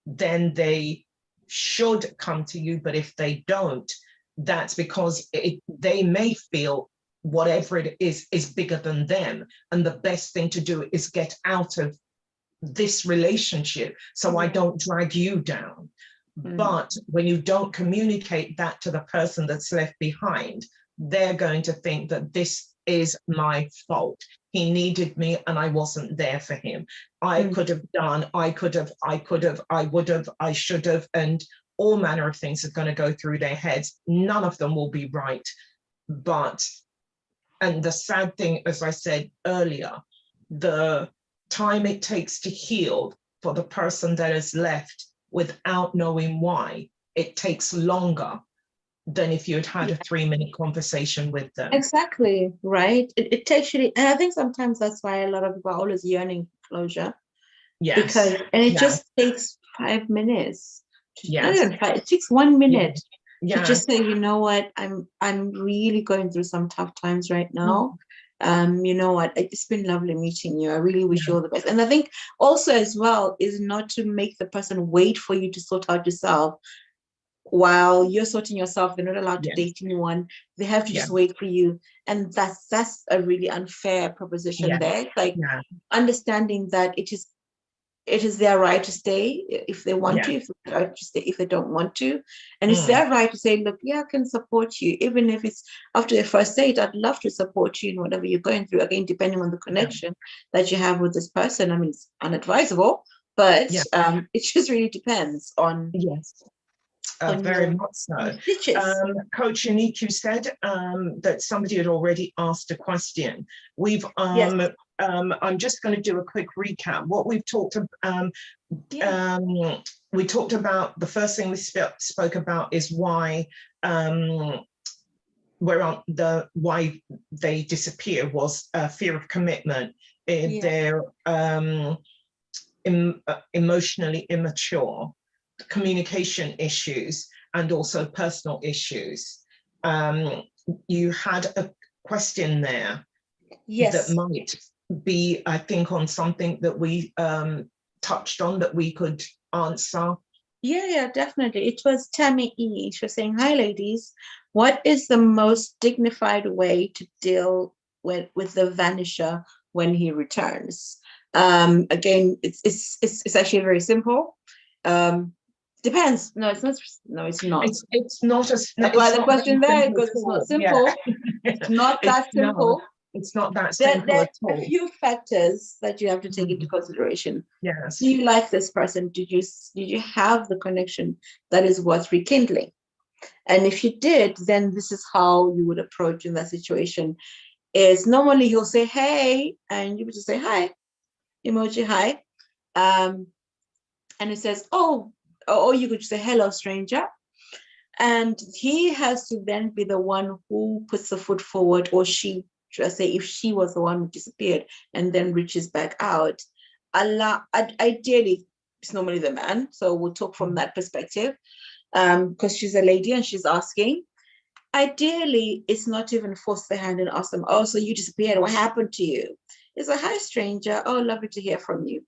Speaker 2: then they should come to you. But if they don't, that's because they may feel whatever it is bigger than them. And the best thing to do is get out of this relationship so I don't drag you down. But when you don't communicate that to the person that's left behind, they're going to think that this is my fault. He needed me and I wasn't there for him. I could have done, I would have, I should have, and all manner of things are going to go through their heads. None of them will be right. And the sad thing, as I said earlier, the time it takes to heal for the person that is left without knowing why, it takes longer than if you had had a 3-minute conversation with them.
Speaker 1: Exactly, right? It takes you, and I think sometimes that's why a lot of people are always yearning for closure.
Speaker 2: Yes.
Speaker 1: Because, and it just takes 5 minutes.
Speaker 2: Yes.
Speaker 1: Not even 5, it takes 1 minute
Speaker 2: to
Speaker 1: just say, you know what, I'm really going through some tough times right now. You know what, it's been lovely meeting you. I really wish you all the best. And I think also as well is not to make the person wait for you to sort out yourself. While you're sorting yourself, they're not allowed to date anyone. They have to just wait for you. And that's a really unfair proposition there. Like understanding that it is their right to stay if they want to, if they right to stay if they don't want to. And it's their right to say, look, I can support you. Even if it's after the first date, I'd love to support you in whatever you're going through. Again, depending on the connection that you have with this person. I mean, it's unadvisable, but it just really depends on
Speaker 2: very much so. Coach Unique, said that somebody had already asked a question. We've I'm just going to do a quick recap. What we've talked about, we talked about, the first thing we spoke about is why why they disappear was fear of commitment. They're emotionally immature, communication issues, and also personal issues. You had a question there that might be, I think, on something that we touched on that we could answer.
Speaker 1: Yeah, definitely. It was Tammy E. She was saying, hi, ladies. What is the most dignified way to deal with the vanisher when he returns? Again, it's actually very simple. Depends. No, it's not. No, it's not.
Speaker 2: It's not a.
Speaker 1: That's why the question there, because it's not simple. It's not that simple.
Speaker 2: It's not that
Speaker 1: There
Speaker 2: simple at
Speaker 1: are a
Speaker 2: all.
Speaker 1: few factors that you have to take into consideration.
Speaker 2: Yes.
Speaker 1: Do you like this person? Did you have the connection that is worth rekindling? And if you did, then this is how you would approach in that situation. Is normally he'll say, hey, and you would just say, hi, emoji, hi. And it says, oh, or you could just say, hello, stranger. And he has to then be the one who puts the foot forward, or she, should I say, if she was the one who disappeared and then reaches back out. Ideally, it's normally the man. So we'll talk from that perspective, because she's a lady and she's asking. Ideally, it's not to even force their hand and ask them, oh, so you disappeared. What happened to you? It's a hi, stranger. Oh, lovely to hear from you.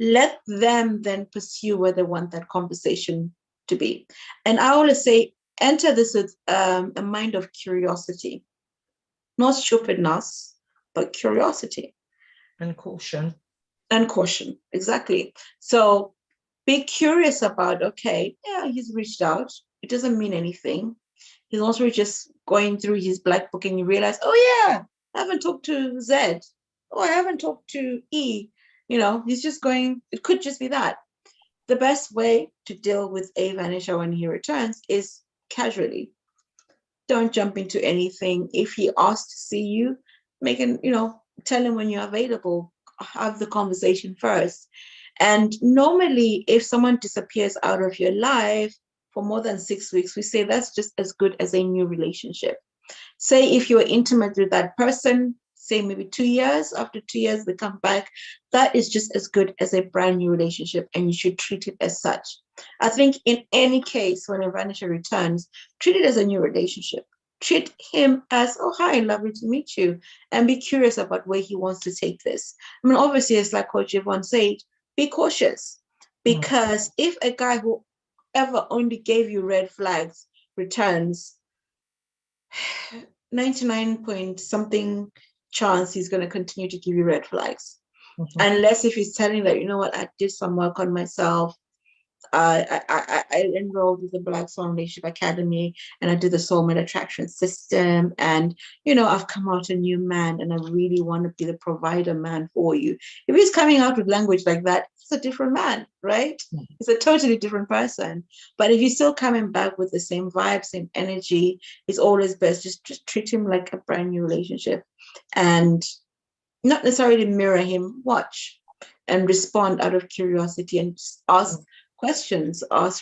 Speaker 1: Let them then pursue where they want that conversation to be. And I always say, enter this with a mind of curiosity, not stupidness, but curiosity.
Speaker 2: And caution.
Speaker 1: And caution, exactly. So be curious about, okay, yeah, he's reached out. It doesn't mean anything. He's also just going through his black book and you realize, oh yeah, I haven't talked to Z. Oh, I haven't talked to E. He's just going, it could just be that. The best way to deal with a vanisher when he returns is casually. Don't jump into anything. If he asks to see you, tell him when you're available. Have the conversation first. And normally, if someone disappears out of your life for more than 6 weeks, we say that's just as good as a new relationship. Say if you're intimate with that person, say maybe 2 years, after 2 years they come back, that is just as good as a brand new relationship, and you should treat it as such. I think in any case, when a vanisher returns, treat it as a new relationship. Treat him as, oh, hi, lovely to meet you, and be curious about where he wants to take this. I mean, obviously, it's like Coach Yvonne said, be cautious, because if a guy who ever only gave you red flags returns, 99 point something chance he's going to continue to give you red flags. Unless if he's telling that, you know what, I did some work on myself. I enrolled with the Black Swan Relationship Academy, and I did the soulmate attraction system, and I've come out a new man, and I really want to be the provider man for you. If he's coming out with language like that, it's a different man, right? It's a totally different person. But if he's still coming back with the same vibe, same energy, it's always best just treat him like a brand new relationship, and not necessarily mirror him. Watch and respond out of curiosity, and just ask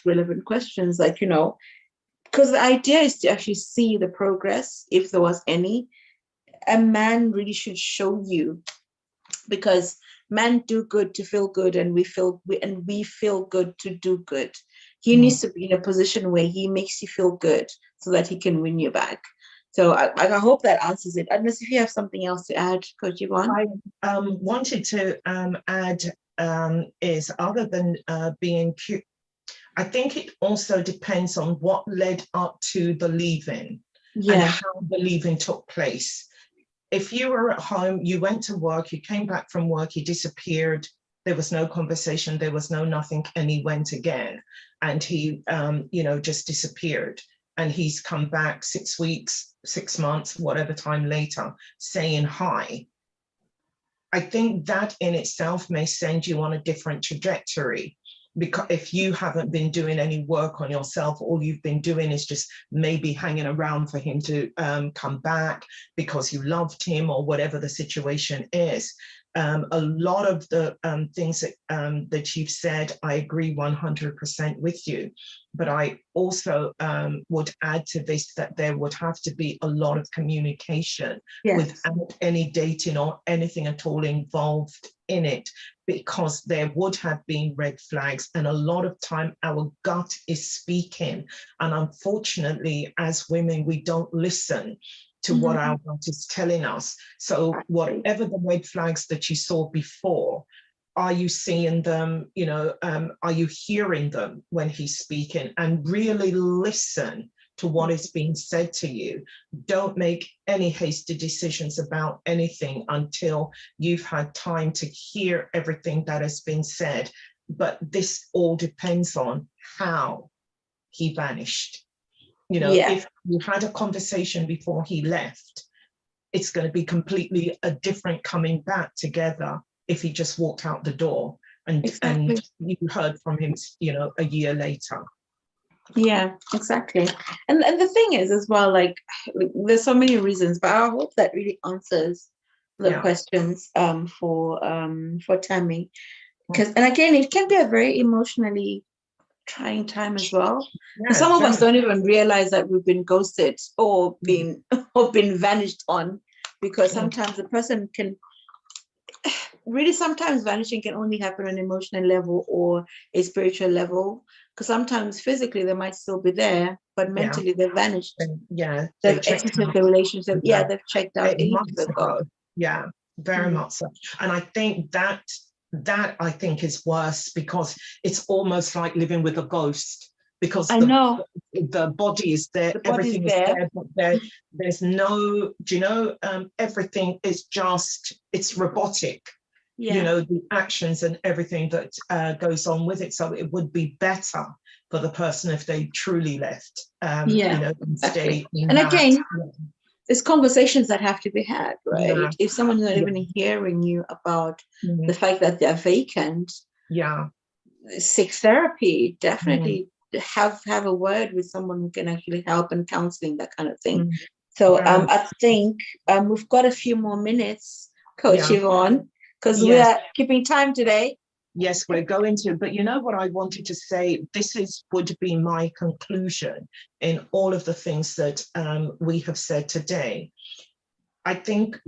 Speaker 1: relevant questions, like, because the idea is to actually see the progress, if there was any. A man really should show you, because men do good to feel good, and we feel good to do good. He needs to be in a position where he makes you feel good so that he can win you back. So I hope that answers it. Unless if you have something else to add, Coach Yvonne.
Speaker 2: I wanted to add is, other than being cute, I think it also depends on what led up to the leaving and how the leaving took place. If you were at home, you went to work, you came back from work, he disappeared, there was no conversation, there was no nothing, and he went again, and he just disappeared, and he's come back 6 weeks, 6 months, whatever time later, saying hi. I think that in itself may send you on a different trajectory, because if you haven't been doing any work on yourself, all you've been doing is just maybe hanging around for him to come back because you loved him, or whatever the situation is. A lot of the things that you've said, I agree 100% with you. But I also would add to this that there would have to be a lot of communication without any dating or anything at all involved in it, because there would have been red flags, and a lot of time our gut is speaking, and unfortunately as women we don't listen to what our gut is telling us. So whatever the red flags that you saw before, are you seeing them, are you hearing them when he's speaking? And really listen to what is being said to you. Don't make any hasty decisions about anything until you've had time to hear everything that has been said. But this all depends on how he vanished. If you had a conversation before he left, it's going to be completely a different coming back together if he just walked out the door and
Speaker 1: Exactly.
Speaker 2: you heard from him, you know, a year later.
Speaker 1: Yeah, exactly. And the thing is as well, like there's so many reasons, but I hope that really answers the questions for Tammy. Because, and again, it can be a very emotionally trying time as well.
Speaker 2: Yeah,
Speaker 1: Some of us
Speaker 2: very.
Speaker 1: don't even realize that we've been ghosted or been vanished on, because sometimes the person can really, sometimes vanishing can only happen on an emotional level or a spiritual level, because sometimes physically they might still be there, but mentally they've vanished.
Speaker 2: Yeah,
Speaker 1: They've exited the relationship. Yeah, they've checked out ages ago.
Speaker 2: Yeah, very much so. And I think that I think is worse, because it's almost like living with a ghost, because
Speaker 1: I know
Speaker 2: the body is there, everything is there, but there's no, do you know, everything is just, it's robotic. You know, the actions and everything that goes on with it. So it would be better for the person if they truly left, you know, and stay in
Speaker 1: and
Speaker 2: that.
Speaker 1: Again, there's conversations that have to be had, right? If someone's not even hearing you about the fact that they're vacant, seek therapy. Definitely have a word with someone who can actually help, and counseling, that kind of thing. So I think we've got a few more minutes, Coach Yvonne, because we are keeping time today.
Speaker 2: Yes, we're going to. But you know what I wanted to say? This would be my conclusion in all of the things that we have said today. I think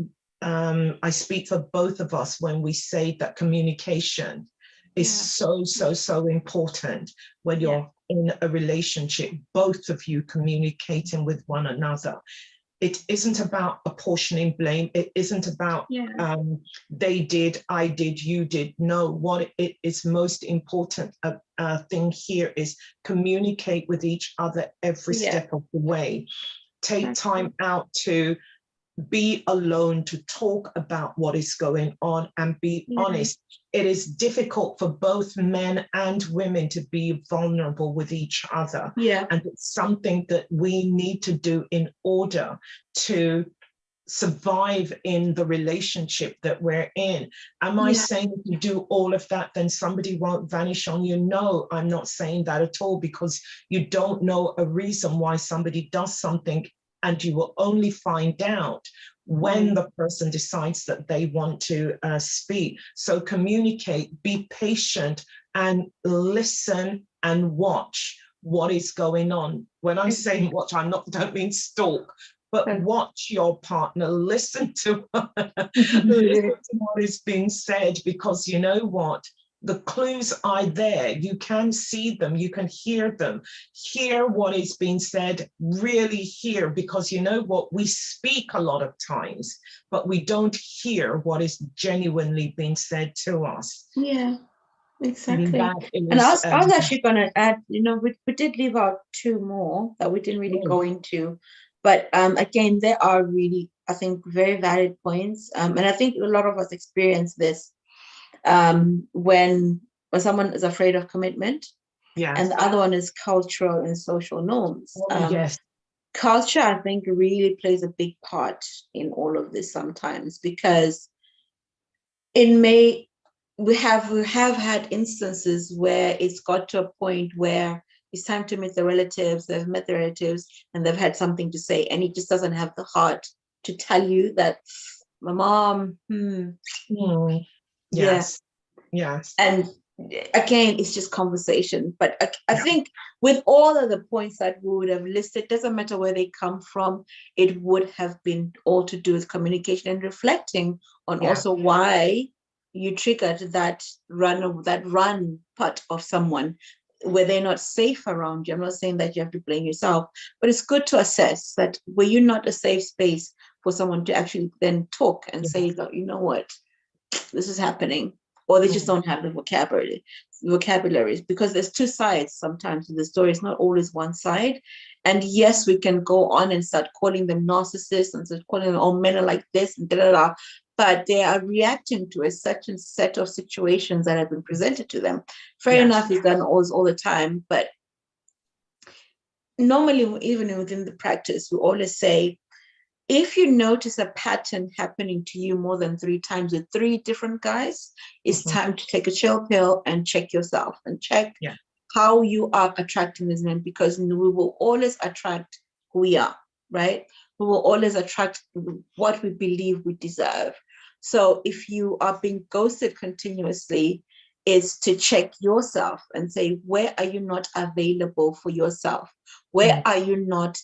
Speaker 2: I speak for both of us when we say that communication is so important when you're in a relationship, both of you communicating with one another. It isn't about apportioning blame. It isn't about they did, I did, you did. No, what it is most important thing here is communicate with each other every step of the way. Take time out to be alone, to talk about what is going on, and be honest. It is difficult for both men and women to be vulnerable with each other. And it's something that we need to do in order to survive in the relationship that we're in. Am I saying if you do all of that, then somebody won't vanish on you? No, I'm not saying that at all, because you don't know a reason why somebody does something, and you will only find out when the person decides that they want to speak. So communicate, be patient, and listen and watch what is going on. When I'm saying watch, don't mean stalk, but watch your partner, listen to what is being said, because you know what? The clues are there. You can see them, you can hear them, hear what is being said, really hear, because you know what? We speak a lot of times, but we don't hear what is genuinely being said to us.
Speaker 1: Yeah, exactly. And I was actually going to add, you know, we did leave out two more that we didn't really go into. But again, there are really, I think, very valid points. And I think a lot of us experience this when someone is afraid of commitment, and the other one is cultural and social norms. Culture, I think, really plays a big part in all of this sometimes, because we have had instances where it's got to a point where it's time to meet the relatives. They've met the relatives and they've had something to say, and he just doesn't have the heart to tell you that my mom. Yes. And again, it's just conversation. But I think with all of the points that we would have listed, doesn't matter where they come from, it would have been all to do with communication and reflecting on also why you triggered that run part of someone where they're not safe around you. I'm not saying that you have to blame yourself, but it's good to assess that were you not a safe space for someone to actually then talk and say, you know what, this is happening, or they just don't have the vocabularies, because there's two sides sometimes to the story. It's not always one side. And yes, we can go on and start calling them narcissists and start calling them, oh, men are like this and da-da-da, but they are reacting to a certain set of situations that have been presented to them. Fair enough, it's done all the time, but normally, even within the practice, we always say, If you notice a pattern happening to you more than 3 times with 3 different guys, it's time to take a chill pill and check yourself and check how you are attracting these men, because we will always attract who we are, right? We will always attract what we believe we deserve. So if you are being ghosted continuously, is to check yourself and say, where are you not available for yourself? Where are you not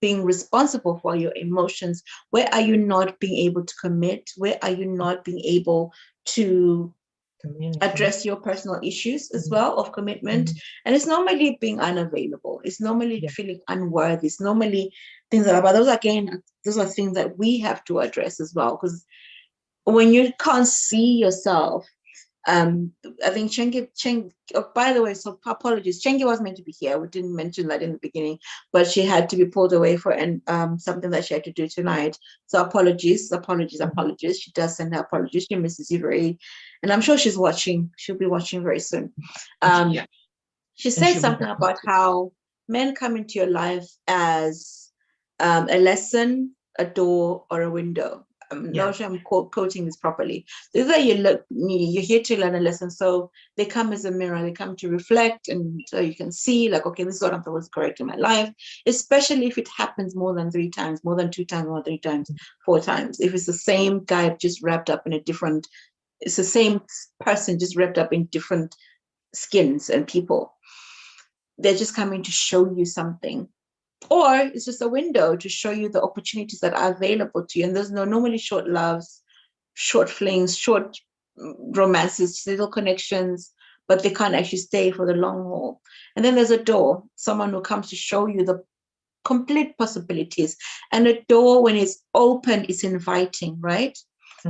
Speaker 1: being responsible for your emotions? Where are you not being able to commit? Where are you not being able to address your personal issues as well of commitment? And it's normally being unavailable. It's normally feeling unworthy. It's normally things like that. But those are things that we have to address as well. Because when you can't see yourself, I think Chengi, oh, by the way, so apologies. Chengi was meant to be here. We didn't mention that in the beginning, but she had to be pulled away for something that she had to do tonight. So apologies. She does send her apologies. She misses you very, and I'm sure she's watching. She'll be watching very soon. She said something about how men come into your life as a lesson, a door, or a window. I'm not sure I'm quoting this properly. So either you're here to learn a lesson, so they come as a mirror, they come to reflect, and so you can see, like, okay, this is what I'm supposed to correct in my life, especially if it happens more than 3 times, more than 2 times, more than 3 times, 4 times. If it's the same guy just wrapped up in it's the same person just wrapped up in different skins and people. They're just coming to show you something. Or it's just a window to show you the opportunities that are available to you. And there's normally short loves, short flings, short romances, little connections, but they can't actually stay for the long haul. And then there's a door, someone who comes to show you the complete possibilities. And a door, when it's open, is inviting, right?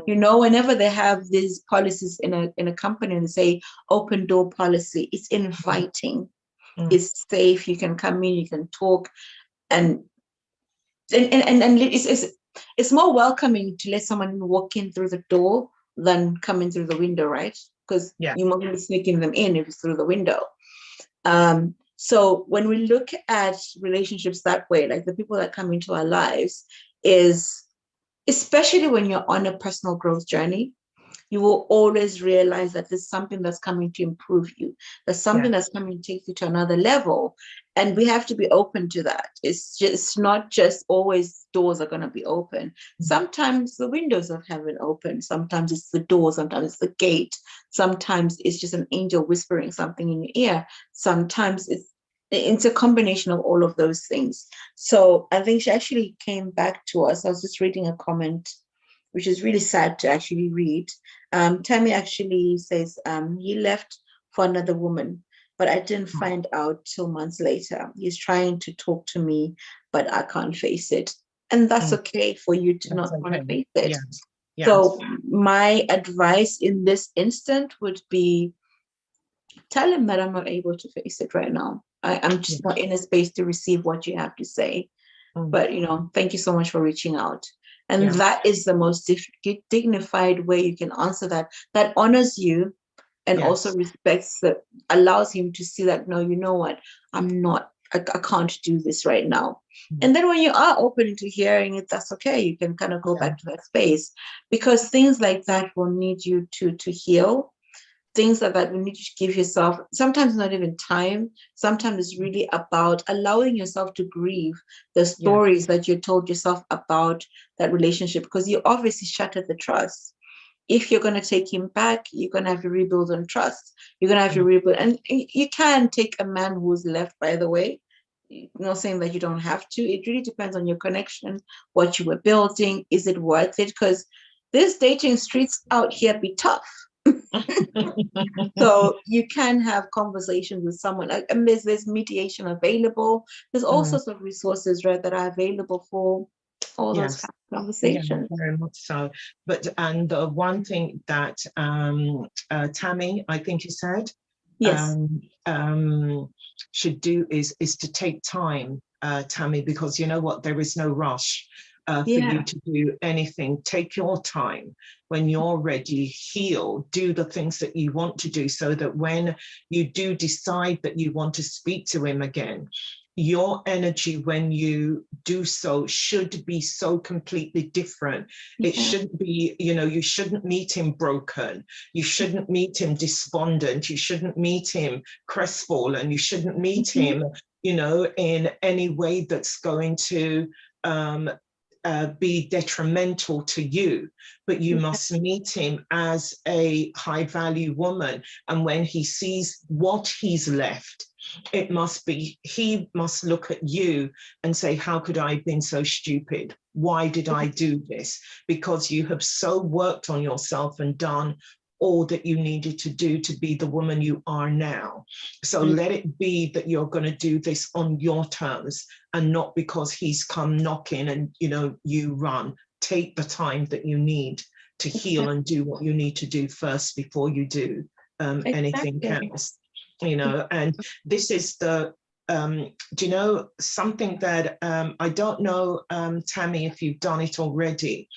Speaker 1: You know, whenever they have these policies in a company and they say open door policy, it's inviting. It's safe. You can come in, you can talk. And it's more welcoming to let someone walk in through the door than come in through the window, right? Because you might be sneaking them in if it's through the window. So when we look at relationships that way, like the people that come into our lives, is especially when you're on a personal growth journey, you will always realize that there's something that's coming to improve you. There's something that's coming to take you to another level. And we have to be open to that. It's not just always doors are going to be open. Sometimes the windows of heaven open. Sometimes it's the door. Sometimes it's the gate. Sometimes it's just an angel whispering something in your ear. Sometimes it's a combination of all of those things. So I think she actually came back to us. I was just reading a comment, which is really sad to actually read. Tammy actually says, he left for another woman, but I didn't find out till months later. He's trying to talk to me, but I can't face it. And that's okay for you to not want to face it. So my advice in this instant would be, tell him that I'm not able to face it right now. I'm just not in a space to receive what you have to say. But, thank you so much for reaching out. And that is the most dignified way you can answer that honors you and also respects, that allows him to see that, no, you know what, I can't do this right now. And then when you are open to hearing it, that's okay. You can kind of go back to that space, because things like that will need you to heal. Things like that, we need to give yourself, sometimes not even time. Sometimes it's really about allowing yourself to grieve the stories that you told yourself about that relationship, because you obviously shattered the trust. If you're going to take him back, you're going to have to rebuild on trust. You're going to have to rebuild. And you can take a man who's left, by the way. Not saying that you don't have to. It really depends on your connection, what you were building. Is it worth it? Because this dating streets out here be tough. So you can have conversations with someone, and there's mediation available. There's all sorts of resources, right, that are available for all those kind of conversations.
Speaker 2: Very much so. But the one thing that Tammy, I think you said, should do is to take time, Tammy, because you know what, there is no rush. For you to do anything. Take your time. When you're ready, heal, do the things that you want to do, so that when you do decide that you want to speak to him again, your energy when you do so should be so completely different. It shouldn't be, you shouldn't meet him broken. You shouldn't meet him despondent. You shouldn't meet him crestfallen. You shouldn't meet him, in any way that's going to be detrimental to you, but you must meet him as a high value woman. And when he sees what he's left, it must be, he must look at you and say, how could I have been so stupid? Why did I do this? Because you have so worked on yourself and done all that you needed to do to be the woman you are now. So let it be that you're going to do this on your terms and not because he's come knocking and, you run. Take the time that you need to heal and do what you need to do first before you do anything else. And this is the, something that I don't know, Tammy, if you've done it already,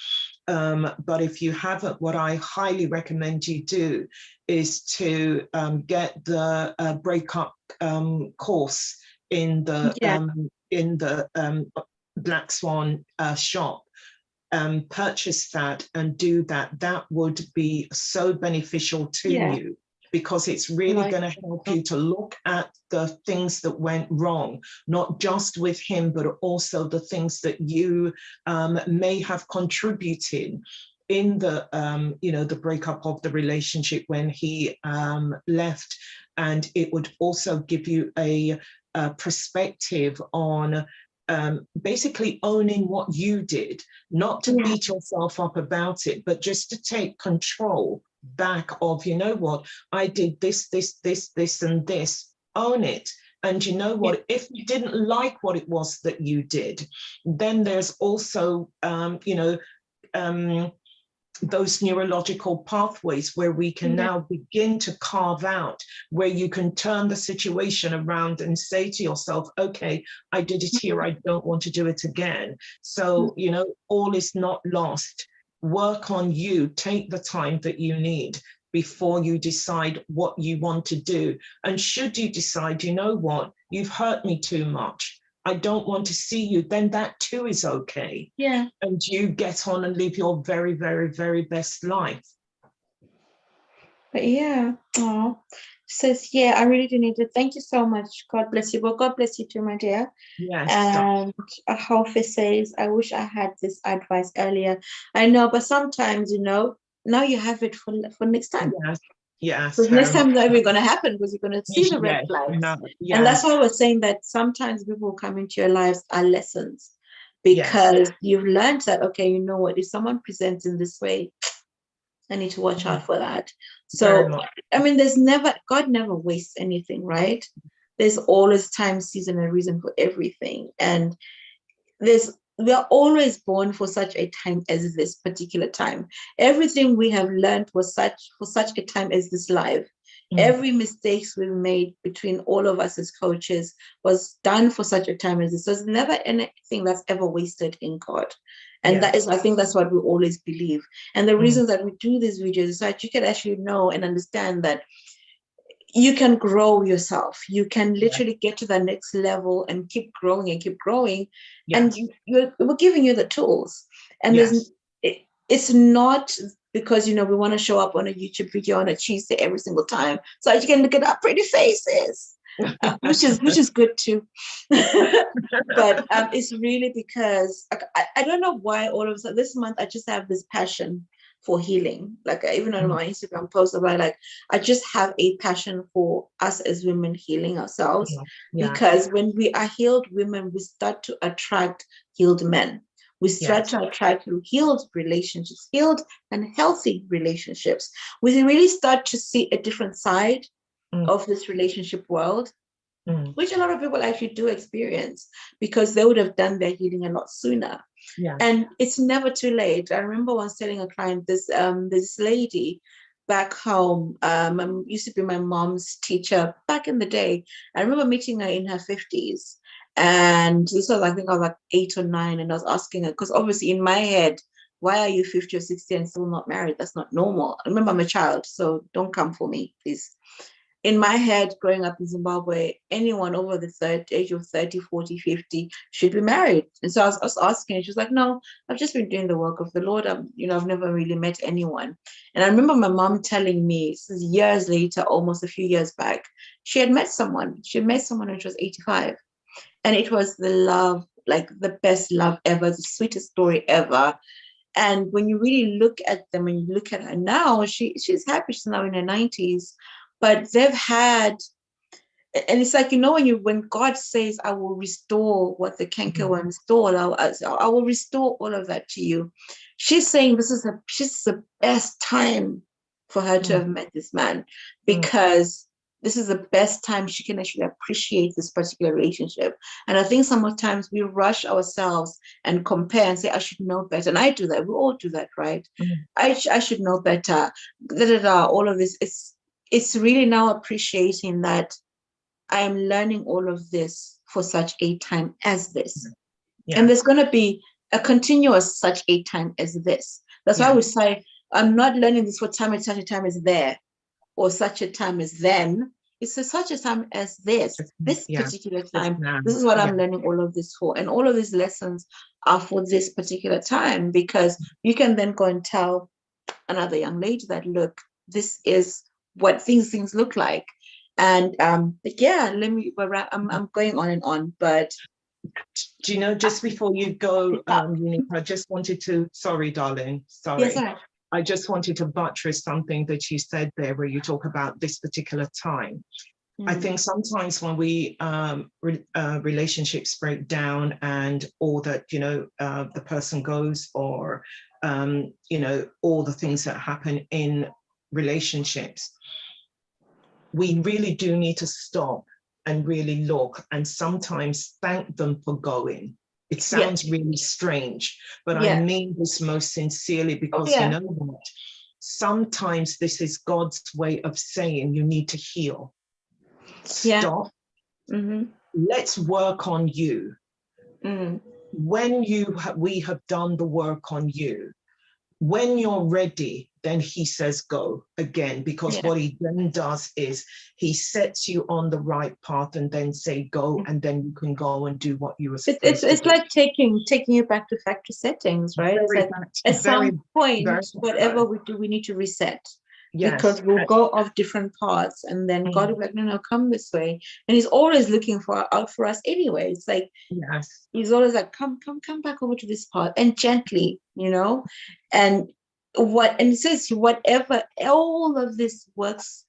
Speaker 2: but if you haven't, what I highly recommend you do is to get the breakup course in the Black Swan shop. Purchase that and do that. That would be so beneficial to you, because it's really going to help you to look at the things that went wrong, not just with him, but also the things that you may have contributed in the, the breakup of the relationship when he left. And it would also give you a perspective on basically owning what you did, not to beat yourself up about it, but just to take control back of, what, I did this, and this. Own it. And you know what, if you didn't like what it was that you did, then there's also, those neurological pathways where we can now begin to carve out, where you can turn the situation around and say to yourself, okay, I did it here, I don't want to do it again. So, all is not lost. Work on you, take the time that you need before you decide what you want to do. And should you decide, you know what, you've hurt me too much, I don't want to see you, then that too is okay.
Speaker 1: Yeah.
Speaker 2: And you get on and live your very, very, very best life.
Speaker 1: But says, I really do need to. Thank you so much. God bless you. Well, God bless you too, my dear.
Speaker 2: Yes.
Speaker 1: And Haufe says, I wish I had this advice earlier. I know, but sometimes, now you have it for next time.
Speaker 2: Yes.
Speaker 1: Because next time that ain't going to happen, because you're going to see the red flags. And that's why we're saying that sometimes people who come into your lives are lessons, because you've learned that, okay, you know what, if someone presents in this way, I need to watch out for that. So, I mean, God never wastes anything, right? There's always time, season, and reason for everything. And we are always born for such a time as this particular time. Everything we have learned was for such a time as this life. Every mistakes we've made between all of us as coaches was done for such a time as this. So there's never anything that's ever wasted in God. And that is, I think that's what we always believe. And the reason that we do these videos is that you can actually know and understand that you can grow yourself. You can literally get to the next level and keep growing and keep growing. And we're giving you the tools. And it's not because, we want to show up on a YouTube video on a Tuesday every single time so that you can look at our pretty faces, which is good too. But it's really because I don't know why all of a sudden this month I just have this passion for healing. Like even on my Instagram post about I just have a passion for us as women healing ourselves, because when we are healed women, we start to attract healed men. We start to attract healed relationships, healed and healthy relationships. We really start to see a different side of this relationship world, which a lot of people actually do experience, because they would have done their healing a lot sooner. And it's never too late. I remember once telling a client, this lady back home, used to be my mom's teacher back in the day. I remember meeting her in her 50s. And this was, I think I was like 8 or 9. And I was asking her, because obviously in my head, why are you 50 or 60 and still not married? That's not normal. I remember I'm a child, so don't come for me, please. in my head, growing up in Zimbabwe, anyone over the age of 30, 40, 50 should be married. And so I was asking, and she was like, no, I've just been doing the work of the Lord. I've never really met anyone. And I remember my mom telling me, this is years later, almost a few years back, she had met someone. She had met someone when she was 85. And it was the love, like the best love ever, the sweetest story ever. And when you really look at them and you look at her now, she's happy. She's now in her 90s. But they've had, and it's like, when God says, I will restore what the cankerworm stole, I will restore all of that to you. She's saying this is the best time for her to have met this man, because this is the best time she can actually appreciate this particular relationship. And I think sometimes we rush ourselves and compare and say, I should know better. And I do that. We all do that, right? I should know better. All of this. It's really now appreciating that I am learning all of this for such a time as this. Yeah. And there's going to be a continuous such a time as this. That's why I would say, I'm not learning this for time and such a time as there, or such a time as then. It's such a time as this particular time. This is what I'm learning all of this for. And all of these lessons are for this particular time, because you can then go and tell another young lady that, look, this is what things look like. And I'm going on and on, but
Speaker 2: do you know, just before you go, I just wanted to, sorry, darling, sorry.
Speaker 1: Yes,
Speaker 2: I just wanted to buttress something that you said there, where you talk about this particular time. I think sometimes when we relationships break down, or that, the person goes, or, all the things that happen in relationships, we really do need to stop and really look, and sometimes thank them for going. It sounds really strange, but I mean this most sincerely, because you know what? Sometimes this is God's way of saying you need to heal. Stop. Let's work on you. When we have done the work on you, when you're ready, then he says go again, because what he then does is he sets you on the right path and then say go, and then you can go and do what you were supposed to do.
Speaker 1: It's like taking you back to factory settings, right? It's like at some point, whatever we do, we need to reset. Because we'll go off different paths, and then God will be like, no, come this way. And he's always looking out for us anyway. It's like, he's always like, come back over to this path, and gently, and he says, whatever, all of this works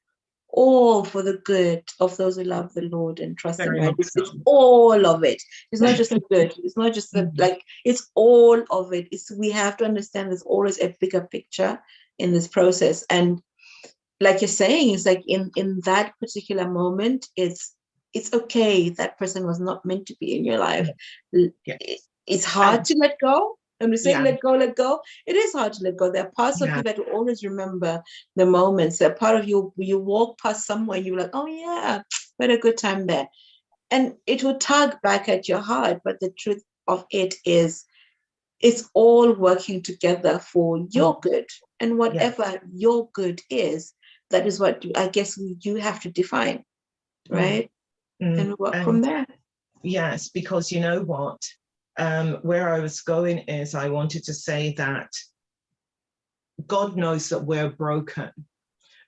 Speaker 1: all for the good of those who love the Lord and trust him, right? It's all of it. It's not just the good. It's not just it's all of it. We have to understand there's always a bigger picture in this process. And like you're saying, it's like in that particular moment, it's okay. That person was not meant to be in your life. It's hard to let go. I'm just saying, let go. It is hard to let go. There are parts of you that will always remember the moments. That part of you walk past somewhere, you're like, oh yeah, we had a good time there. And it will tug back at your heart. But the truth of it is, it's all working together for your good. And whatever your good is, that is what I guess you have to define, right? And we work from there.
Speaker 2: Yes, because you know what? Where I was going is, I wanted to say that God knows that we're broken,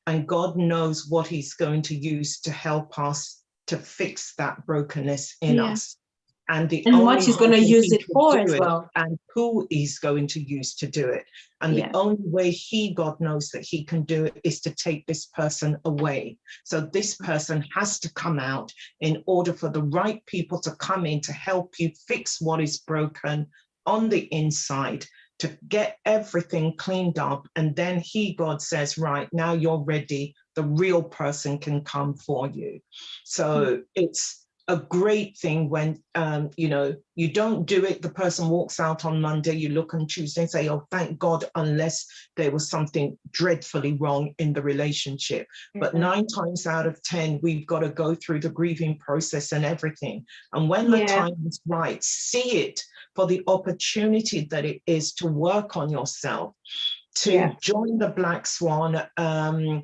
Speaker 2: and God knows what he's going to use to help us to fix that brokenness in us. And
Speaker 1: what he's going to use it for as well.
Speaker 2: And who he's going to use to do it. And the only way God knows that he can do it is to take this person away. So this person has to come out in order for the right people to come in to help you fix what is broken on the inside, to get everything cleaned up. And then God says, right, now you're ready. The real person can come for you. So it's a great thing when, you don't do it, the person walks out on Monday, you look on Tuesday and say, oh, thank God, unless there was something dreadfully wrong in the relationship. But 9 times out of 10, we've got to go through the grieving process and everything. And when the time is right, see it for the opportunity that it is to work on yourself, to join the Black Swan, the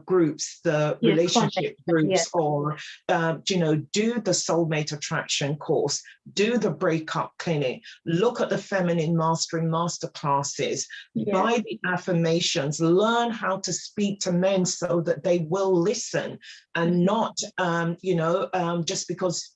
Speaker 2: groups, the relationship groups, or do the soulmate attraction course, do the breakup clinic, look at the feminine mastering masterclasses, buy the affirmations, learn how to speak to men so that they will listen, and not just because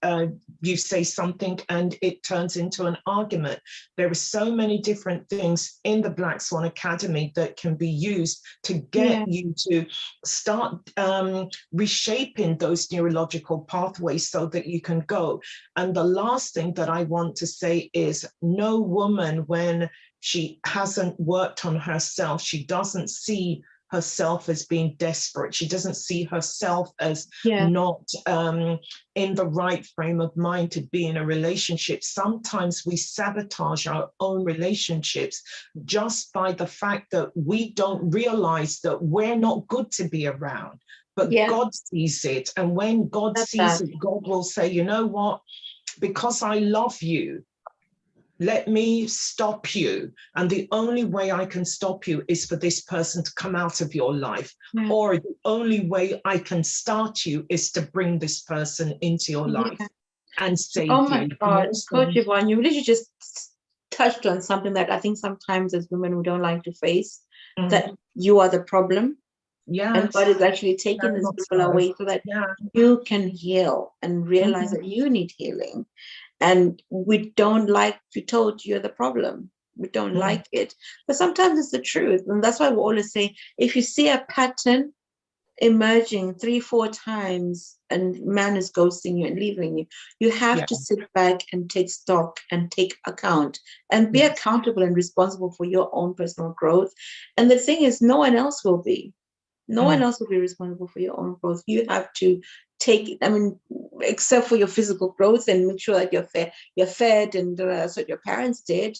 Speaker 2: you say something and it turns into an argument. There are so many different things in the Black Swan Academy that can be used to get you to start reshaping those neurological pathways so that you can go. And the last thing that I want to say is, no woman, when she hasn't worked on herself, she doesn't see herself as being desperate. She doesn't see herself as not in the right frame of mind to be in a relationship. Sometimes we sabotage our own relationships just by the fact that we don't realize that we're not good to be around. But God sees it. And when God sees it, God will say, you know what? Because I love you, let me stop you. And the only way I can stop you is for this person to come out of your life. Or the only way I can start you is to bring this person into your life and save you.
Speaker 1: Oh my God, Coach Yvonne, you really just touched on something that I think sometimes as women we don't like to face, that you are the problem. And God is actually taking this people away so that you can heal and realize that you need healing. And we don't like to be told you're the problem. We don't like it. But sometimes it's the truth. And that's why we always say, if you see a pattern emerging 3-4 times and man is ghosting you and leaving you, you have to sit back and take stock and take account and be accountable and responsible for your own personal growth. And the thing is, no one else will be. No one else will be responsible for your own growth. You have to take it, except for your physical growth, and make sure that you're fed, and that's what your parents did.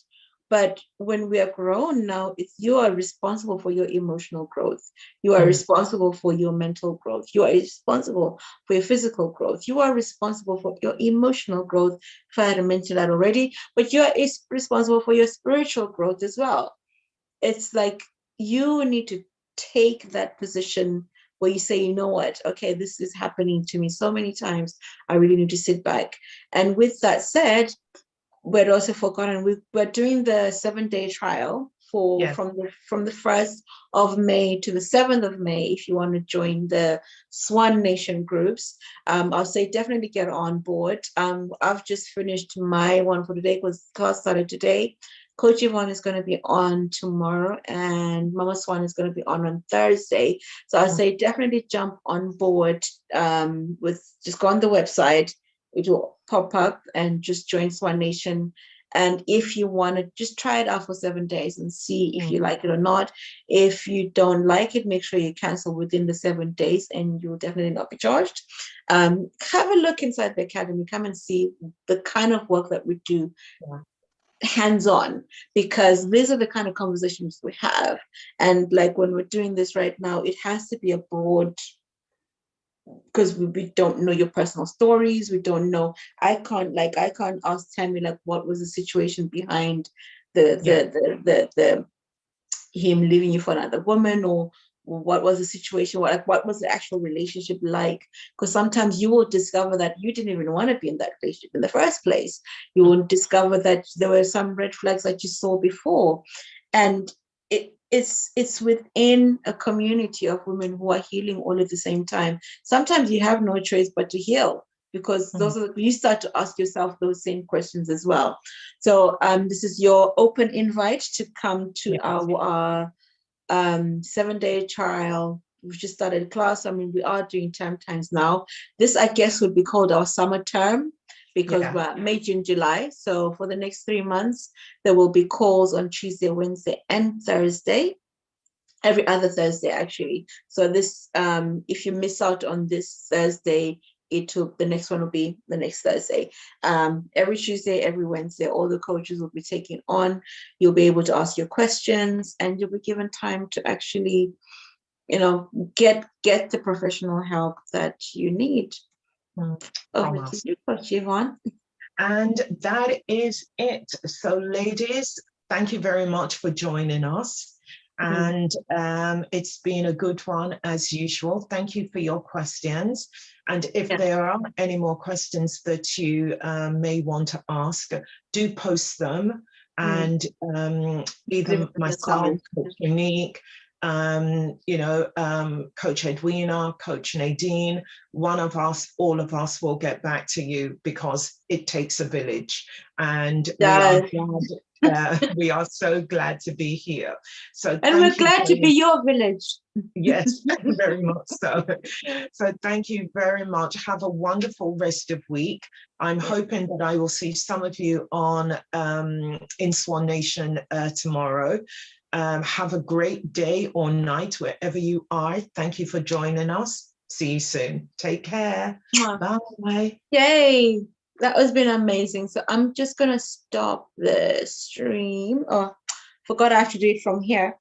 Speaker 1: But when we are grown now, you are responsible for your emotional growth. You are responsible for your mental growth. You are responsible for your physical growth. You are responsible for your emotional growth, if I had mentioned that already. But you are responsible for your spiritual growth as well. It's like you need to take that position where you say, you know what, okay, this is happening to me so many times, I really need to sit back. And with that said, we'd also forgotten, we're doing the 7-day trial from the 1st of May to the 7th of May. If you want to join the SWAN Nation groups, I'll say definitely get on board. I've just finished my one for today because class started today. Coach Yvonne is going to be on tomorrow, and Mama Swan is going to be on Thursday. So I'll say definitely jump on board just go on the website. It will pop up and just join SWAN Nation. And if you want to just try it out for 7 days and see if you like it or not. If you don't like it, make sure you cancel within the 7 days and you'll definitely not be charged. Have a look inside the academy. Come and see the kind of work that we do. Hands-on, because these are the kind of conversations we have. And like when we're doing this right now, it has to be a broad, because we don't know your personal stories. We don't know. I can't ask Tammy like what was the situation behind the him leaving you for another woman, or what was the situation, what was the actual relationship like? Because sometimes you will discover that you didn't even want to be in that relationship in the first place. You will discover that there were some red flags that you saw before, and it's within a community of women who are healing all at the same time. Sometimes you have no choice but to heal, because those are you start to ask yourself those same questions as well. So this is your open invite to come to our 7-day trial. We've just started class. We are doing term times now. This, I guess, would be called our summer term, because we're May, June, July. So for the next 3 months, there will be calls on Tuesday, Wednesday, and Thursday. Every other Thursday, actually. So this, if you miss out on this Thursday, the next one will be the next Thursday. Every Tuesday, every Wednesday, all the coaches will be taking on. You'll be able to ask your questions, and you'll be given time to actually, get the professional help that you need. Over to you, Coach Yvonne.
Speaker 2: And that is it. So ladies, thank you very much for joining us. And it's been a good one as usual. Thank you for your questions. And if there are any more questions that you may want to ask, do post them. And either myself, Coach Unique, Coach Edwina, Coach Nadine, one of us, all of us will get back to you, because it takes a village. And we are so glad to be here. So
Speaker 1: and we're glad to be your village.
Speaker 2: Yes, very much so. So thank you very much. Have a wonderful rest of week. I'm hoping that I will see some of you on in SWAN Nation tomorrow. Have a great day or night wherever you are. Thank you for joining us. See you soon. Take care. Bye.
Speaker 1: Yay. That has been amazing. So I'm just going to stop the stream. Oh, forgot I have to do it from here.